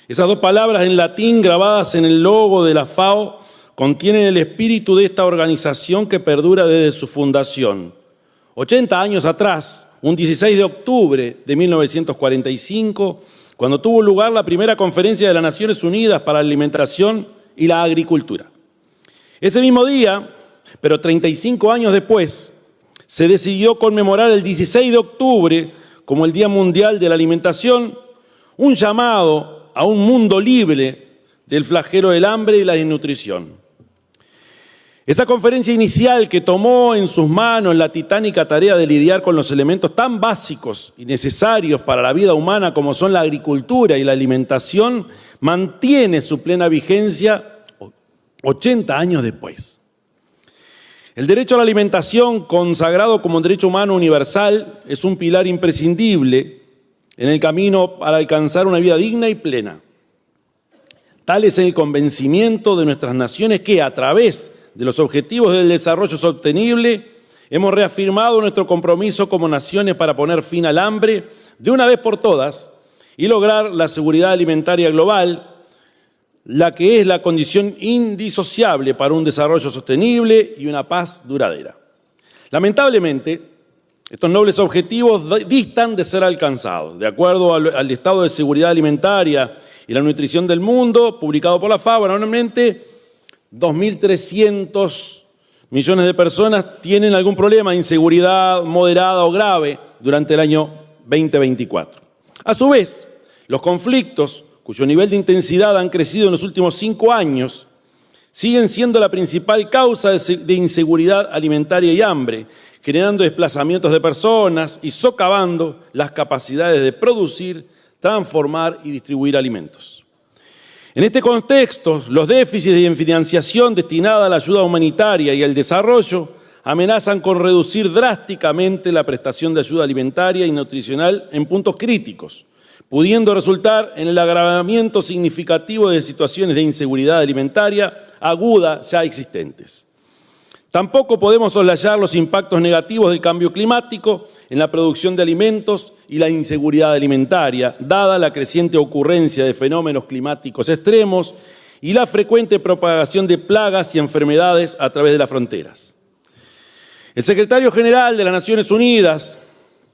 Esas dos palabras en latín grabadas en el logo de la FAO contienen el espíritu de esta organización que perdura desde su fundación. 80 años atrás, un 16 de octubre de 1945, cuando tuvo lugar la primera conferencia de las Naciones Unidas para la Alimentación y la Agricultura. Ese mismo día, pero 35 años después, se decidió conmemorar el 16 de octubre como el Día Mundial de la Alimentación, un llamado a un mundo libre del flagelo del hambre y la desnutrición. Esa conferencia inicial que tomó en sus manos la titánica tarea de lidiar con los elementos tan básicos y necesarios para la vida humana como son la agricultura y la alimentación, mantiene su plena vigencia 80 años después. El derecho a la alimentación, consagrado como un derecho humano universal, es un pilar imprescindible en el camino para alcanzar una vida digna y plena. Tal es el convencimiento de nuestras naciones que, a través de los objetivos del desarrollo sostenible, hemos reafirmado nuestro compromiso como naciones para poner fin al hambre de una vez por todas y lograr la seguridad alimentaria global, la que es la condición indisociable para un desarrollo sostenible y una paz duradera. Lamentablemente, estos nobles objetivos distan de ser alcanzados. De acuerdo al estado de seguridad alimentaria y la nutrición del mundo, publicado por la FAO, anualmente 2.300 millones de personas tienen algún problema de inseguridad moderada o grave durante el año 2024. A su vez, los conflictos, cuyo nivel de intensidad han crecido en los últimos 5 años, siguen siendo la principal causa de inseguridad alimentaria y hambre, generando desplazamientos de personas y socavando las capacidades de producir, transformar y distribuir alimentos. En este contexto, los déficits de financiación destinada a la ayuda humanitaria y al desarrollo amenazan con reducir drásticamente la prestación de ayuda alimentaria y nutricional en puntos críticos, pudiendo resultar en el agravamiento significativo de situaciones de inseguridad alimentaria aguda ya existentes. Tampoco podemos soslayar los impactos negativos del cambio climático en la producción de alimentos y la inseguridad alimentaria, dada la creciente ocurrencia de fenómenos climáticos extremos y la frecuente propagación de plagas y enfermedades a través de las fronteras. El secretario general de las Naciones Unidas,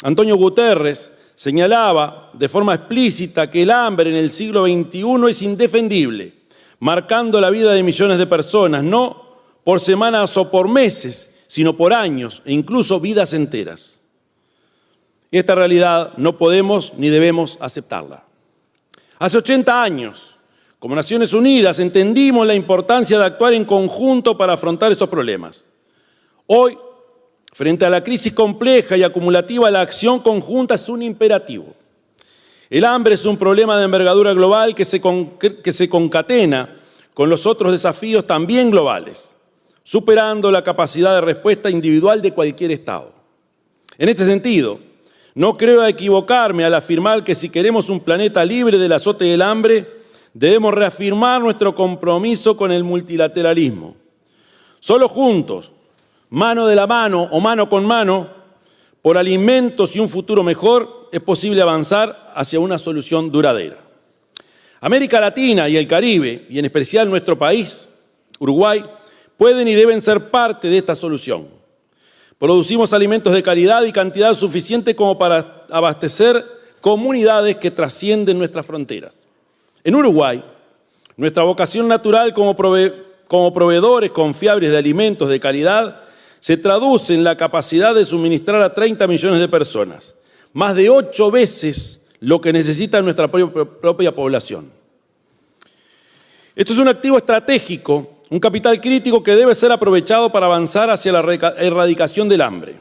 Antonio Guterres, señalaba de forma explícita que el hambre en el siglo XXI es indefendible, marcando la vida de millones de personas, no por semanas o por meses, sino por años e incluso vidas enteras. Esta realidad no podemos ni debemos aceptarla. Hace 80 años, como Naciones Unidas, entendimos la importancia de actuar en conjunto para afrontar esos problemas. Hoy, frente a la crisis compleja y acumulativa, la acción conjunta es un imperativo. El hambre es un problema de envergadura global que se concatena con los otros desafíos también globales, superando la capacidad de respuesta individual de cualquier Estado. En este sentido, No creo equivocarme al afirmar que si queremos un planeta libre del azote del hambre, debemos reafirmar nuestro compromiso con el multilateralismo. Solo juntos, mano de la mano o mano con mano, por alimentos y un futuro mejor, es posible avanzar hacia una solución duradera. América Latina y el Caribe, y en especial nuestro país, Uruguay, pueden y deben ser parte de esta solución. Producimos alimentos de calidad y cantidad suficiente como para abastecer comunidades que trascienden nuestras fronteras. En Uruguay, nuestra vocación natural como proveedores confiables de alimentos de calidad se traduce en la capacidad de suministrar a 30 millones de personas, más de 8 veces lo que necesita nuestra propia población. Esto es un activo estratégico, un capital crítico que debe ser aprovechado para avanzar hacia la erradicación del hambre.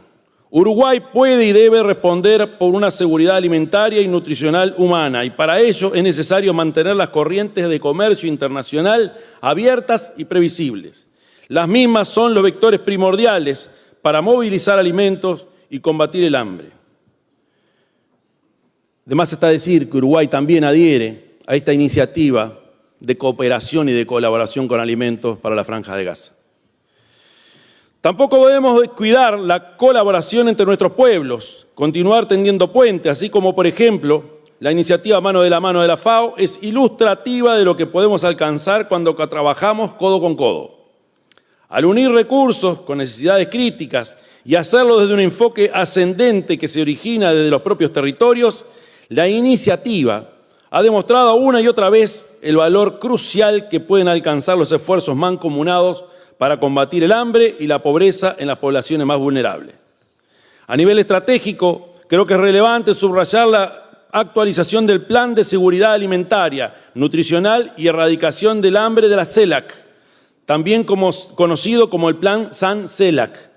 Uruguay puede y debe responder por una seguridad alimentaria y nutricional humana, y para ello es necesario mantener las corrientes de comercio internacional abiertas y previsibles. Las mismas son los vectores primordiales para movilizar alimentos y combatir el hambre. Además está decir que Uruguay también adhiere a esta iniciativa de cooperación y de colaboración con alimentos para la Franja de Gaza. Tampoco debemos descuidar la colaboración entre nuestros pueblos, continuar tendiendo puentes, así como, por ejemplo, la iniciativa Mano de la FAO es ilustrativa de lo que podemos alcanzar cuando trabajamos codo con codo. Al unir recursos con necesidades críticas y hacerlo desde un enfoque ascendente que se origina desde los propios territorios, la iniciativa ha demostrado una y otra vez el valor crucial que pueden alcanzar los esfuerzos mancomunados para combatir el hambre y la pobreza en las poblaciones más vulnerables. A nivel estratégico, creo que es relevante subrayar la actualización del Plan de Seguridad Alimentaria, Nutricional y Erradicación del Hambre de la CELAC, también conocido como el Plan San-CELAC,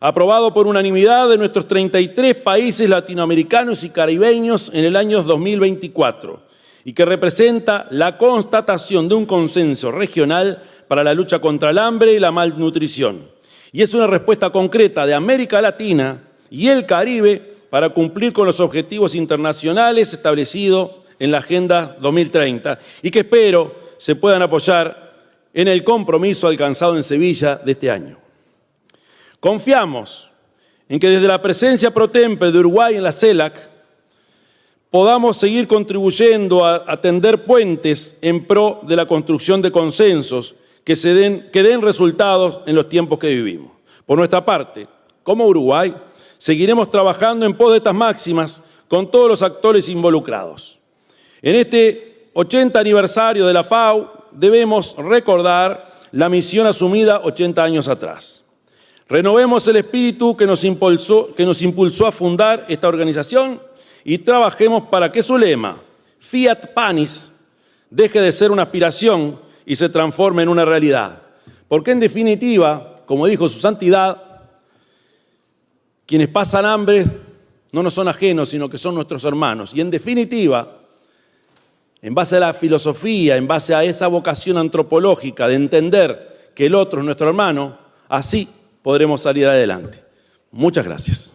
aprobado por unanimidad de nuestros 33 países latinoamericanos y caribeños en el año 2024 y que representa la constatación de un consenso regional para la lucha contra el hambre y la malnutrición. Y es una respuesta concreta de América Latina y el Caribe para cumplir con los objetivos internacionales establecidos en la Agenda 2030 y que espero se puedan apoyar en el compromiso alcanzado en Sevilla de este año. Confiamos en que desde la presencia pro tempore de Uruguay en la CELAC podamos seguir contribuyendo a tender puentes en pro de la construcción de consensos que den resultados en los tiempos que vivimos. Por nuestra parte, como Uruguay, seguiremos trabajando en pos de estas máximas con todos los actores involucrados. En este 80 aniversario de la FAO debemos recordar la misión asumida 80 años atrás. Renovemos el espíritu que nos impulsó a fundar esta organización y trabajemos para que su lema, Fiat Panis, deje de ser una aspiración y se transforme en una realidad. Porque en definitiva, como dijo su santidad, quienes pasan hambre no nos son ajenos, sino que son nuestros hermanos. Y en definitiva, en base a la filosofía, en base a esa vocación antropológica de entender que el otro es nuestro hermano, así podremos salir adelante. Muchas gracias.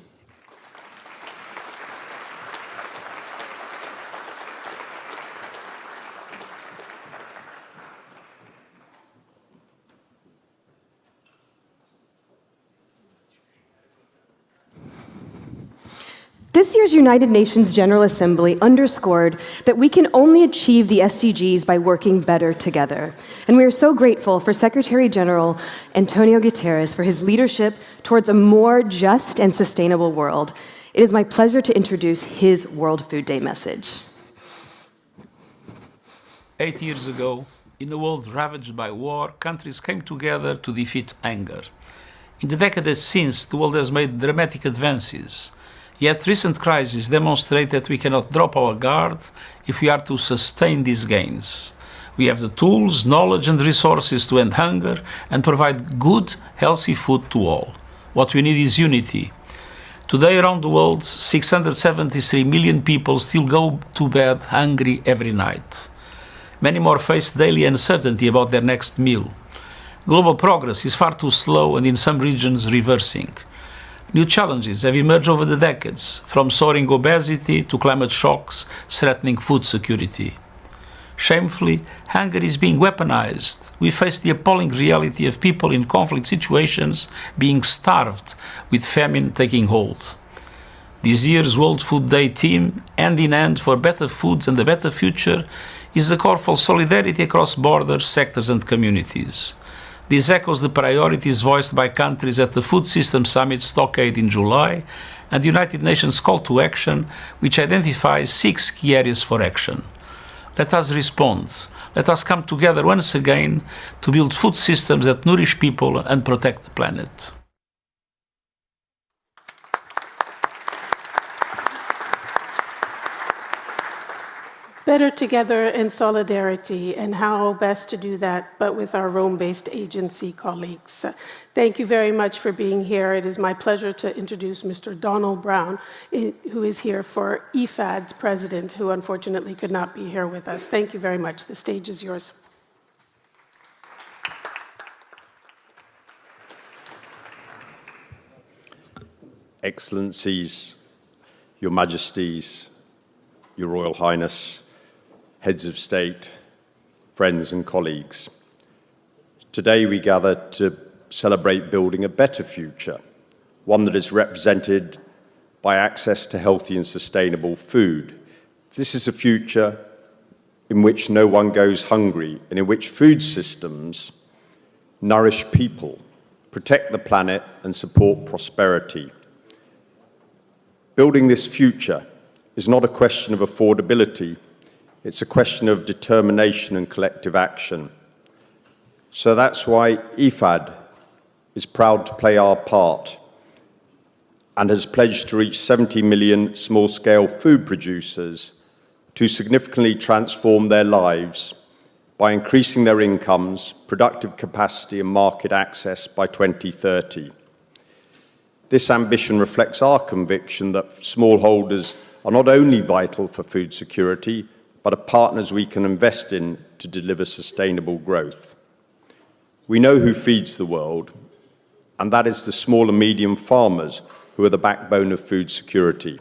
This year's United Nations General Assembly underscored that we can only achieve the SDGs by working better together. And we are so grateful for Secretary General Antonio Guterres for his leadership towards a more just and sustainable world. It is my pleasure to introduce his World Food Day message. 8 years ago, in a world ravaged by war, countries came together to defeat hunger. In the decades since, the world has made dramatic advances. Yet recent crises demonstrate that we cannot drop our guard if we are to sustain these gains. We have the tools, knowledge and resources to end hunger and provide good, healthy food to all. What we need is unity. Today around the world, 673 million people still go to bed hungry every night. Many more face daily uncertainty about their next meal. Global progress is far too slow and in some regions reversing. New challenges have emerged over the decades, from soaring obesity to climate shocks threatening food security. Shamefully, hunger is being weaponized. We face the appalling reality of people in conflict situations being starved, with famine taking hold. This year's World Food Day theme, Hand in Hand for Better Foods and a Better Future, is a call for solidarity across borders, sectors and communities. This echoes the priorities voiced by countries at the Food System Summit Stockade in July and the United Nations Call to Action, which identifies 6 key areas for action. Let us respond. Let us come together once again to build food systems that nourish people and protect the planet. Better together in solidarity, and how best to do that but with our Rome-based agency colleagues. Thank you very much for being here. It is my pleasure to introduce Mr. Donald Brown, who is here for IFAD's president, who unfortunately could not be here with us. Thank you very much. The stage is yours. Excellencies, Your Majesties, Your Royal Highness, heads of state, friends and colleagues. Today we gather to celebrate building a better future, one that is represented by access to healthy and sustainable food. This is a future in which no one goes hungry and in which food systems nourish people, protect the planet and support prosperity. Building this future is not a question of affordability, it's a question of determination and collective action. So that's why IFAD is proud to play our part and has pledged to reach 70 million small-scale food producers to significantly transform their lives by increasing their incomes, productive capacity and market access by 2030. This ambition reflects our conviction that smallholders are not only vital for food security, but are partners we can invest in to deliver sustainable growth. We know who feeds the world, and that is the small and medium farmers who are the backbone of food security.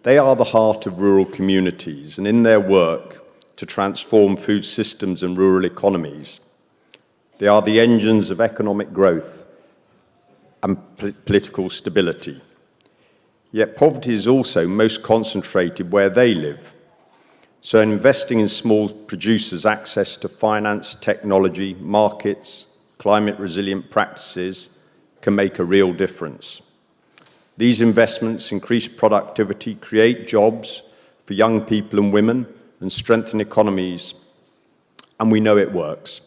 They are the heart of rural communities, and in their work to transform food systems and rural economies, they are the engines of economic growth and political stability. Yet poverty is also most concentrated where they live. So investing in small producers' access to finance, technology, markets, climate-resilient practices can make a real difference. These investments increase productivity, create jobs for young people and women, and strengthen economies, and we know it works.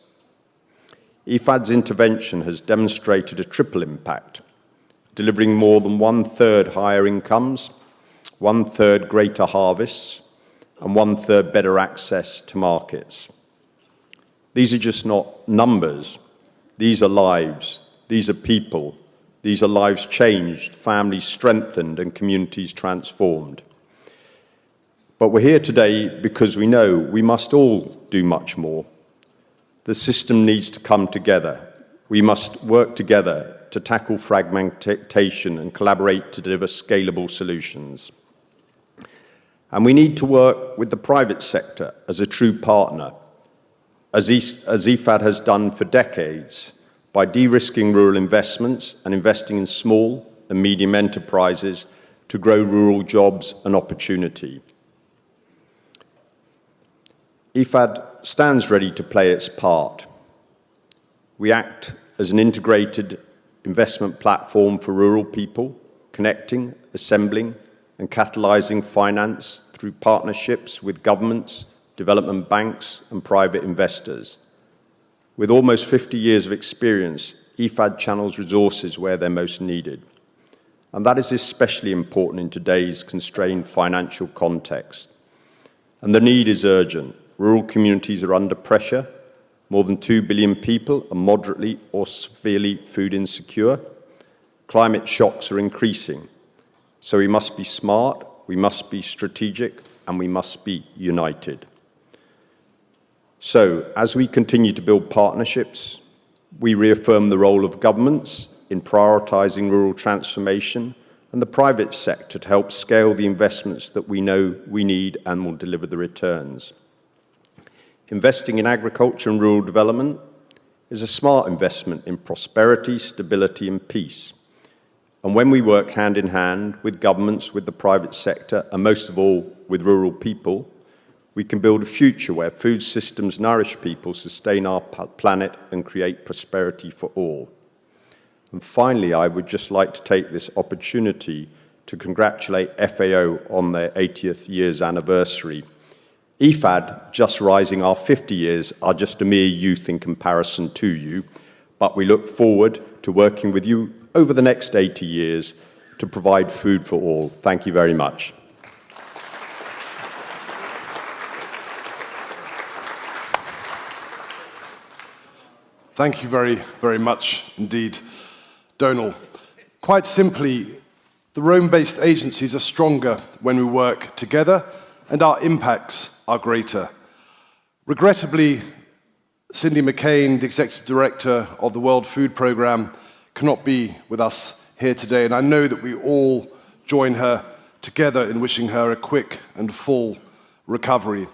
IFAD's intervention has demonstrated a triple impact, delivering more than 1/3 higher incomes, 1/3 greater harvests, and 1/3 better access to markets. These are just not numbers. These are lives. These are people. These are lives changed, families strengthened, and communities transformed. But we're here today because we know we must all do much more. The system needs to come together. We must work together to tackle fragmentation and collaborate to deliver scalable solutions. And we need to work with the private sector as a true partner, as IFAD has done for decades, by de-risking rural investments and investing in small and medium enterprises to grow rural jobs and opportunity. IFAD stands ready to play its part. We act as an integrated investment platform for rural people, connecting, assembling, and catalyzing finance through partnerships with governments, development banks, and private investors. With almost 50 years of experience, IFAD channels resources where they're most needed. And that is especially important in today's constrained financial context. And the need is urgent. Rural communities are under pressure. More than 2 billion people are moderately or severely food insecure. Climate shocks are increasing. So we must be smart, we must be strategic, and we must be united. So, as we continue to build partnerships, we reaffirm the role of governments in prioritising rural transformation and the private sector to help scale the investments that we know we need and will deliver the returns. Investing in agriculture and rural development is a smart investment in prosperity, stability and peace. And when we work hand in hand with governments, with the private sector, and most of all with rural people, we can build a future where food systems nourish people, sustain our planet and create prosperity for all. And finally, I would just like to take this opportunity to congratulate FAO on their 80th years anniversary. IFAD, just rising our 50 years, are just a mere youth in comparison to you, but we look forward to working with you over the next 80 years to provide food for all. Thank you very much. Thank you very, very much indeed, Donal. Quite simply, the Rome-based agencies are stronger when we work together and our impacts are greater. Regrettably, Cindy McCain, the Executive Director of the World Food Programme, cannot be with us here today, and I know that we all join her together in wishing her a quick and full recovery.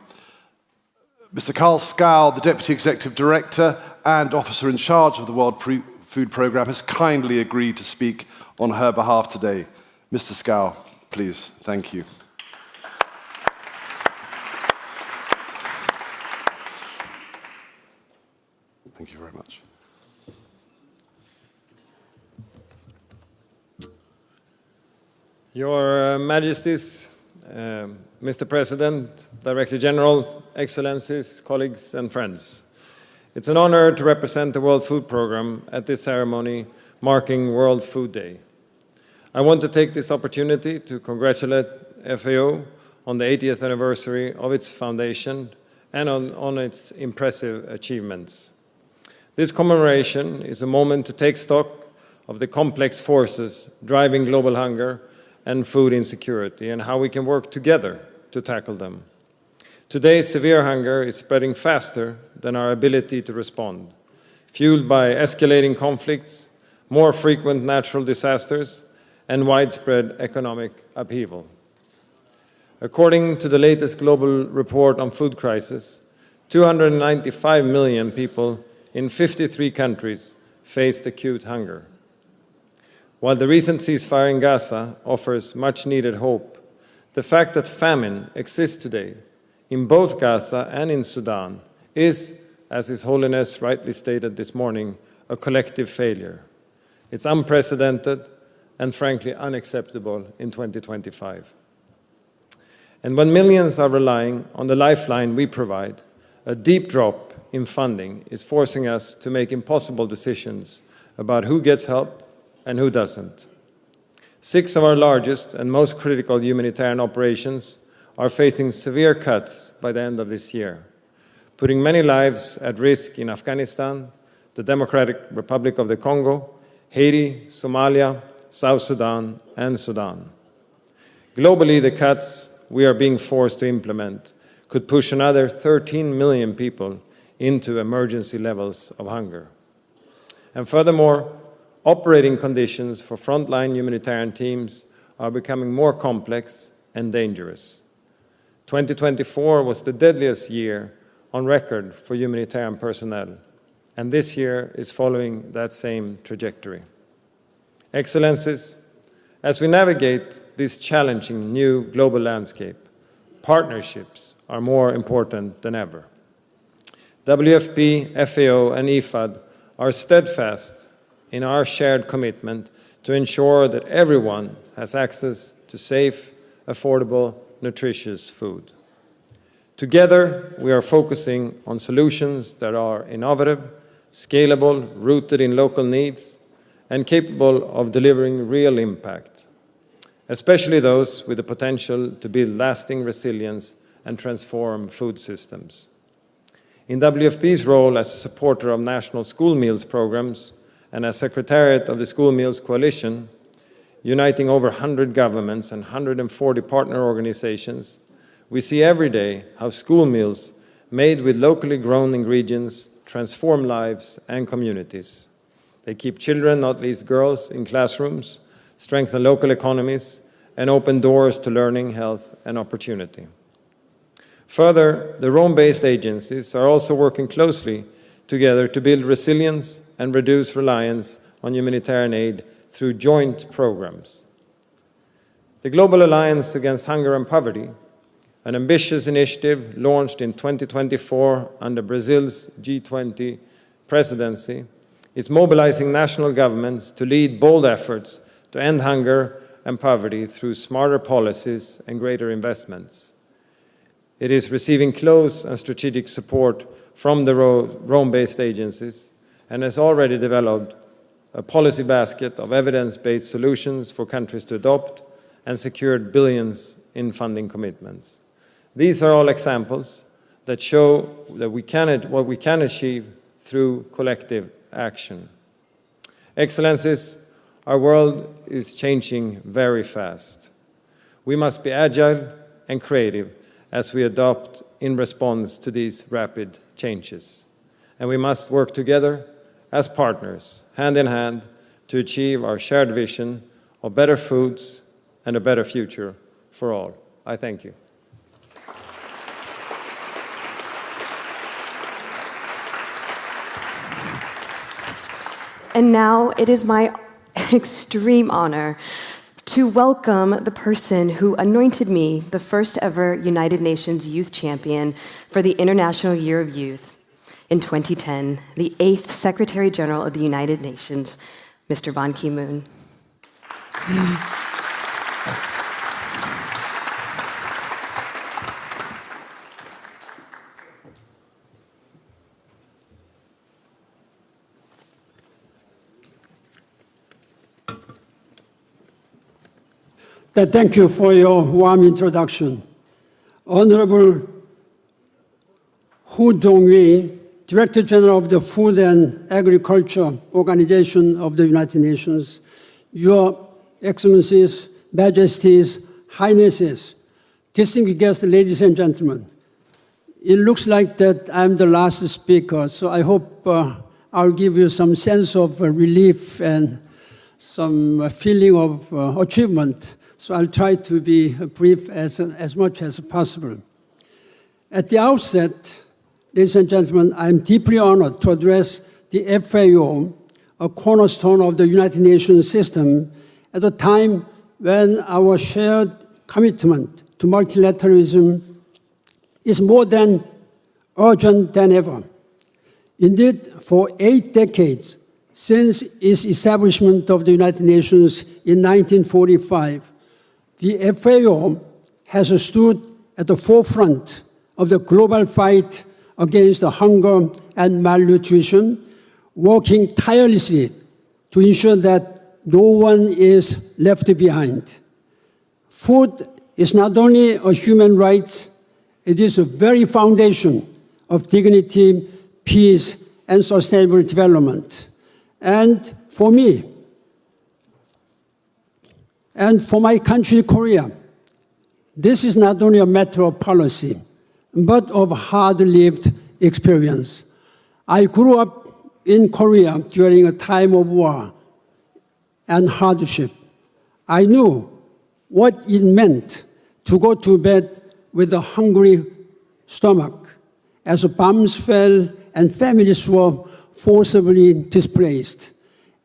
Mr. Carl Scow, the Deputy Executive Director and Officer in charge of the World Food Programme, has kindly agreed to speak on her behalf today. Mr. Scow, please. Thank you. Thank you very much. Your Majesties, Mr. President, Director General, Excellencies, colleagues and friends. It's an honor to represent the World Food Programme at this ceremony marking World Food Day. I want to take this opportunity to congratulate FAO on the 80th anniversary of its foundation and on its impressive achievements. This commemoration is a moment to take stock of the complex forces driving global hunger and food insecurity and how we can work together to tackle them. Today, severe hunger is spreading faster than our ability to respond, fueled by escalating conflicts, more frequent natural disasters, and widespread economic upheaval. According to the latest global report on food crisis, 295 million people in 53 countries faced acute hunger. While the recent ceasefire in Gaza offers much-needed hope, the fact that famine exists today in both Gaza and in Sudan is, as His Holiness rightly stated this morning, a collective failure. It's unprecedented and frankly unacceptable in 2025. And when millions are relying on the lifeline we provide, a deep drop in funding is forcing us to make impossible decisions about who gets help and who doesn't. 6 of our largest and most critical humanitarian operations are facing severe cuts by the end of this year, putting many lives at risk in Afghanistan, the Democratic Republic of the Congo, Haiti, Somalia, South Sudan, and Sudan. Globally, the cuts we are being forced to implement could push another 13 million people into emergency levels of hunger. And furthermore, operating conditions for frontline humanitarian teams are becoming more complex and dangerous. 2024 was the deadliest year on record for humanitarian personnel, and this year is following that same trajectory. Excellencies, as we navigate this challenging new global landscape, partnerships are more important than ever. WFP, FAO, and IFAD are steadfast in our shared commitment to ensure that everyone has access to safe, affordable, nutritious food. Together, we are focusing on solutions that are innovative, scalable, rooted in local needs, and capable of delivering real impact, especially those with the potential to build lasting resilience and transform food systems. In WFP's role as a supporter of national school meals programs and as Secretariat of the School Meals Coalition, uniting over 100 governments and 140 partner organizations, we see every day how school meals made with locally grown ingredients transform lives and communities. They keep children, not least girls, in classrooms, strengthen local economies, and open doors to learning, health, and opportunity. Further, the Rome-based agencies are also working closely together to build resilience and reduce reliance on humanitarian aid through joint programs. The Global Alliance Against Hunger and Poverty, an ambitious initiative launched in 2024 under Brazil's G20 presidency, is mobilizing national governments to lead bold efforts to end hunger and poverty through smarter policies and greater investments. It is receiving close and strategic support from the Rome-based agencies and has already developed a policy basket of evidence-based solutions for countries to adopt and secured billions in funding commitments. These are all examples that show that what we can achieve through collective action. Excellencies, our world is changing very fast. We must be agile and creative as we adopt in response to these rapid changes. And we must work together as partners, hand in hand, to achieve our shared vision of better foods and a better future for all. I thank you. And now it is my extreme honor to welcome the person who anointed me the first ever United Nations Youth Champion for the International Year of Youth in 2010, the 8th Secretary General of the United Nations, Mr. Ban Ki-moon. Thank you for your warm introduction. Honorable Hu Donghui, Director General of the Food and Agriculture Organization of the United Nations, Your Excellencies, Majesties, Highnesses, distinguished guests, ladies and gentlemen. It looks like that I'm the last speaker, so I hope I'll give you some sense of relief and some feeling of achievement. So I'll try to be brief as much as possible. At the outset, ladies and gentlemen, I'm deeply honored to address the FAO, a cornerstone of the United Nations system, at a time when our shared commitment to multilateralism is more than urgent than ever. Indeed, for 8 decades, since its establishment of the United Nations in 1945, the FAO has stood at the forefront of the global fight against hunger and malnutrition, working tirelessly to ensure that no one is left behind. Food is not only a human right, it is a very foundation of dignity, peace, and sustainable development. And for me, and for my country, Korea, this is not only a matter of policy, but of hard-lived experience. I grew up in Korea during a time of war and hardship. I knew what it meant to go to bed with a hungry stomach as bombs fell and families were forcibly displaced.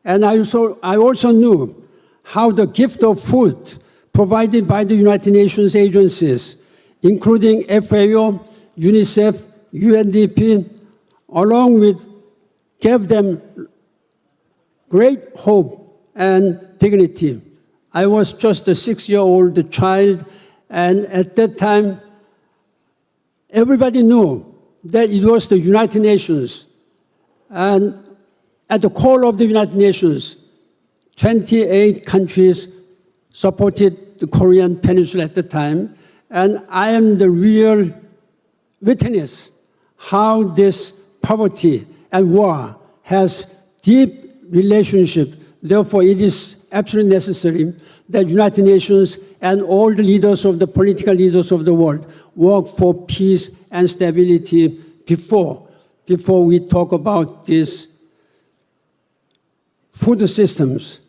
And I also knew how the gift of food provided by the United Nations agencies, including FAO, UNICEF, UNDP, along with gave them great hope and dignity. I was just a 6-year-old child, and at that time, everybody knew that it was the United Nations. And at the core of the United Nations, 28 countries supported the Korean Peninsula at the time, and I am the real witness how this poverty and war has deep relationship. Therefore, it is absolutely necessary that United Nations and all the leaders of the political leaders of the world work for peace and stability before we talk about this food systems.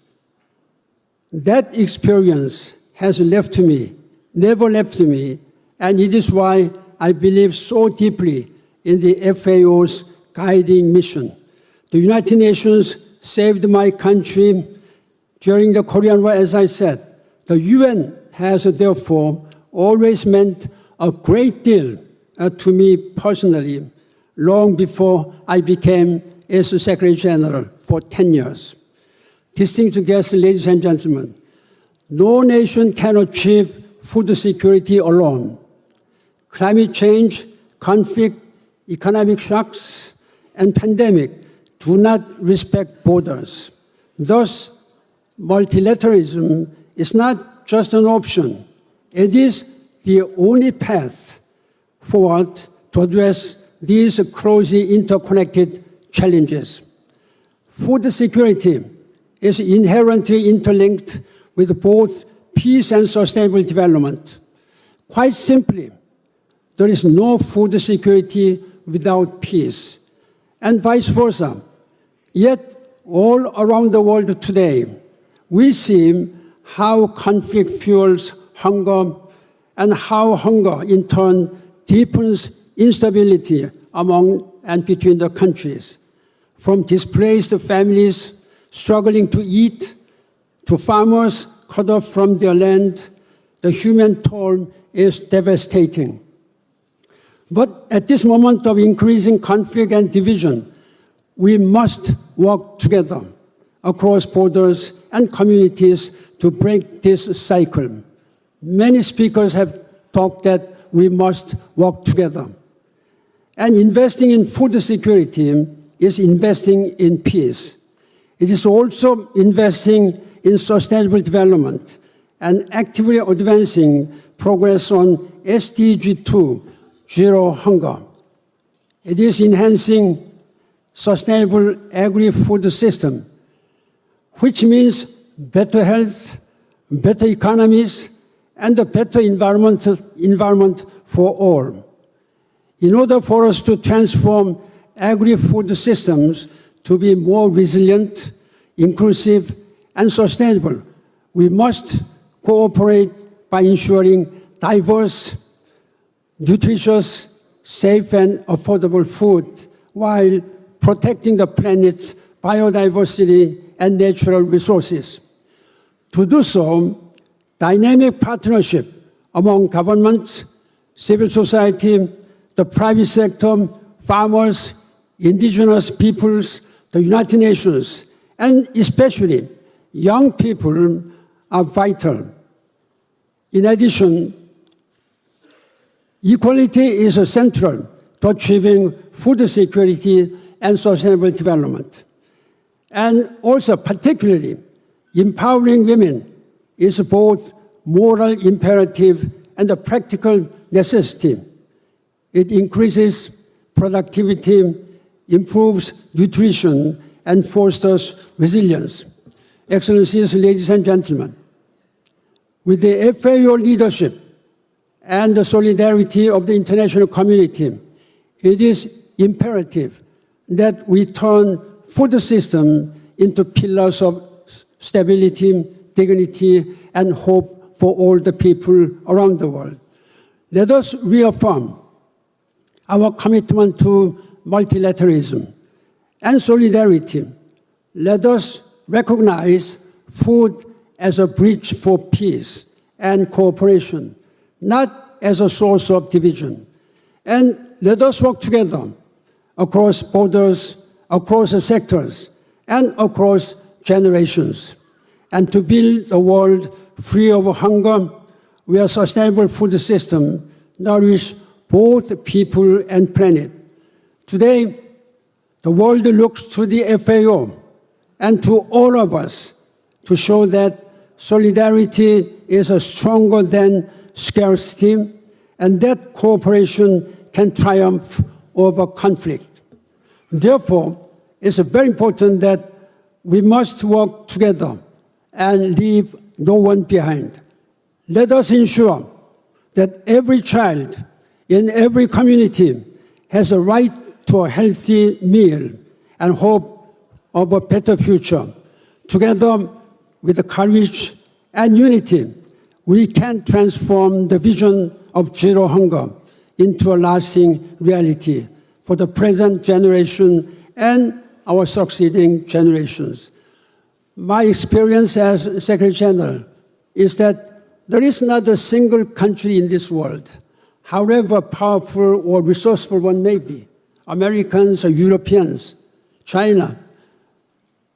That experience has never left me, and it is why I believe so deeply in the FAO's guiding mission. The United Nations saved my country during the Korean War, as I said. The UN has therefore always meant a great deal to me personally, long before I became as Secretary General for 10 years. Distinguished guests, ladies and gentlemen, no nation can achieve food security alone. Climate change, conflict, economic shocks, and pandemic do not respect borders. Thus, multilateralism is not just an option. It is the only path forward to address these closely interconnected challenges. Food security is inherently interlinked with both peace and sustainable development. Quite simply, there is no food security without peace, and vice versa. Yet, all around the world today, we see how conflict fuels hunger, and how hunger, in turn, deepens instability among and between the countries. From displaced families struggling to eat, to farmers cut off from their land, the human toll is devastating. But at this moment of increasing conflict and division, we must work together across borders and communities to break this cycle. Many speakers have talked that we must work together. And investing in food security is investing in peace. It is also investing in sustainable development and actively advancing progress on SDG 2, zero hunger. It is enhancing sustainable agri-food system, which means better health, better economies, and a better environment for all. In order for us to transform agri-food systems to be more resilient, inclusive, and sustainable, we must cooperate by ensuring diverse, nutritious, safe, and affordable food while protecting the planet's biodiversity and natural resources. To do so, dynamic partnership among governments, civil society, the private sector, farmers, indigenous peoples, the United Nations, and especially young people are vital. In addition, equality is central to achieving food security and sustainable development. And also, particularly, empowering women is both moral imperative and a practical necessity. It increases productivity, improves nutrition, and fosters resilience. Excellencies, ladies and gentlemen, with the FAO leadership and the solidarity of the international community, it is imperative that we turn food system into pillars of stability, dignity, and hope for all the people around the world. Let us reaffirm our commitment to multilateralism and solidarity. Let us recognize food as a bridge for peace and cooperation, not as a source of division. And let us work together across borders, across sectors, and across generations, and to build a world free of hunger, where sustainable food systems nourish both people and planet. Today, the world looks to the FAO and to all of us to show that solidarity is stronger than scarcity, and that cooperation can triumph over conflict. Therefore, it's very important that we must work together and leave no one behind. Let us ensure that every child in every community has a right to a healthy meal and hope of a better future. Together with the courage and unity, we can transform the vision of zero hunger into a lasting reality for the present generation and our succeeding generations. My experience as Secretary General is that there is not a single country in this world, however powerful or resourceful one may be, Americans or Europeans, China,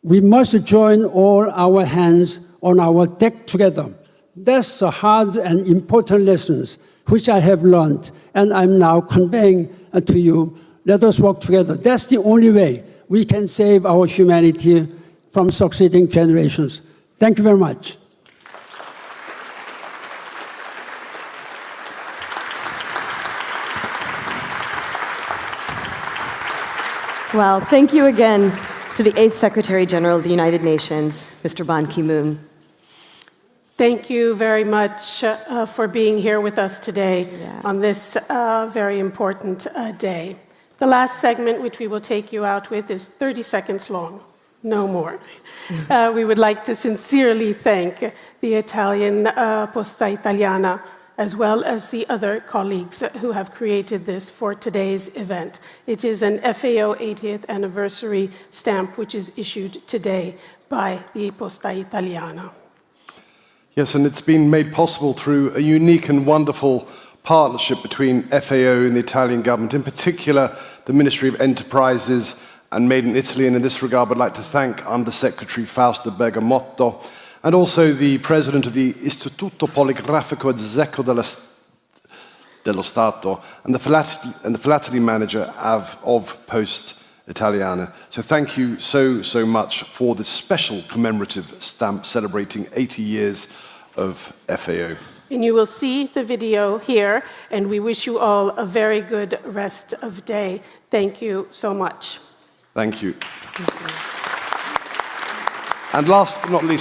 we must join all our hands on our deck together. That's the hard and important lessons which I have learned, and I'm now conveying to you. Let us work together. That's the only way we can save our humanity from succeeding generations. Thank you very much. Well, thank you again to the 8th Secretary General of the United Nations, Mr. Ban Ki-moon. Thank you very much for being here with us today on this very important day. The last segment, which we will take you out with, is 30 seconds long, no more. We would like to sincerely thank the Italian Posta Italiana, as well as the other colleagues who have created this for today's event. It is an FAO 80th anniversary stamp, which is issued today by the Posta Italiana. Yes, and it's been made possible through a unique and wonderful partnership between FAO and the Italian government, in particular the Ministry of Enterprises and Made in Italy. And in this regard, I'd like to thank Undersecretary Fausto Bergamotto and also the president of the Istituto Poligrafico e Zecco dello Stato and the philately manager of Post Italiana. So thank you so much for this special commemorative stamp celebrating 80 years of FAO. And you will see the video here, and we wish you all a very good rest of day. Thank you so much. Thank you. And last but not least,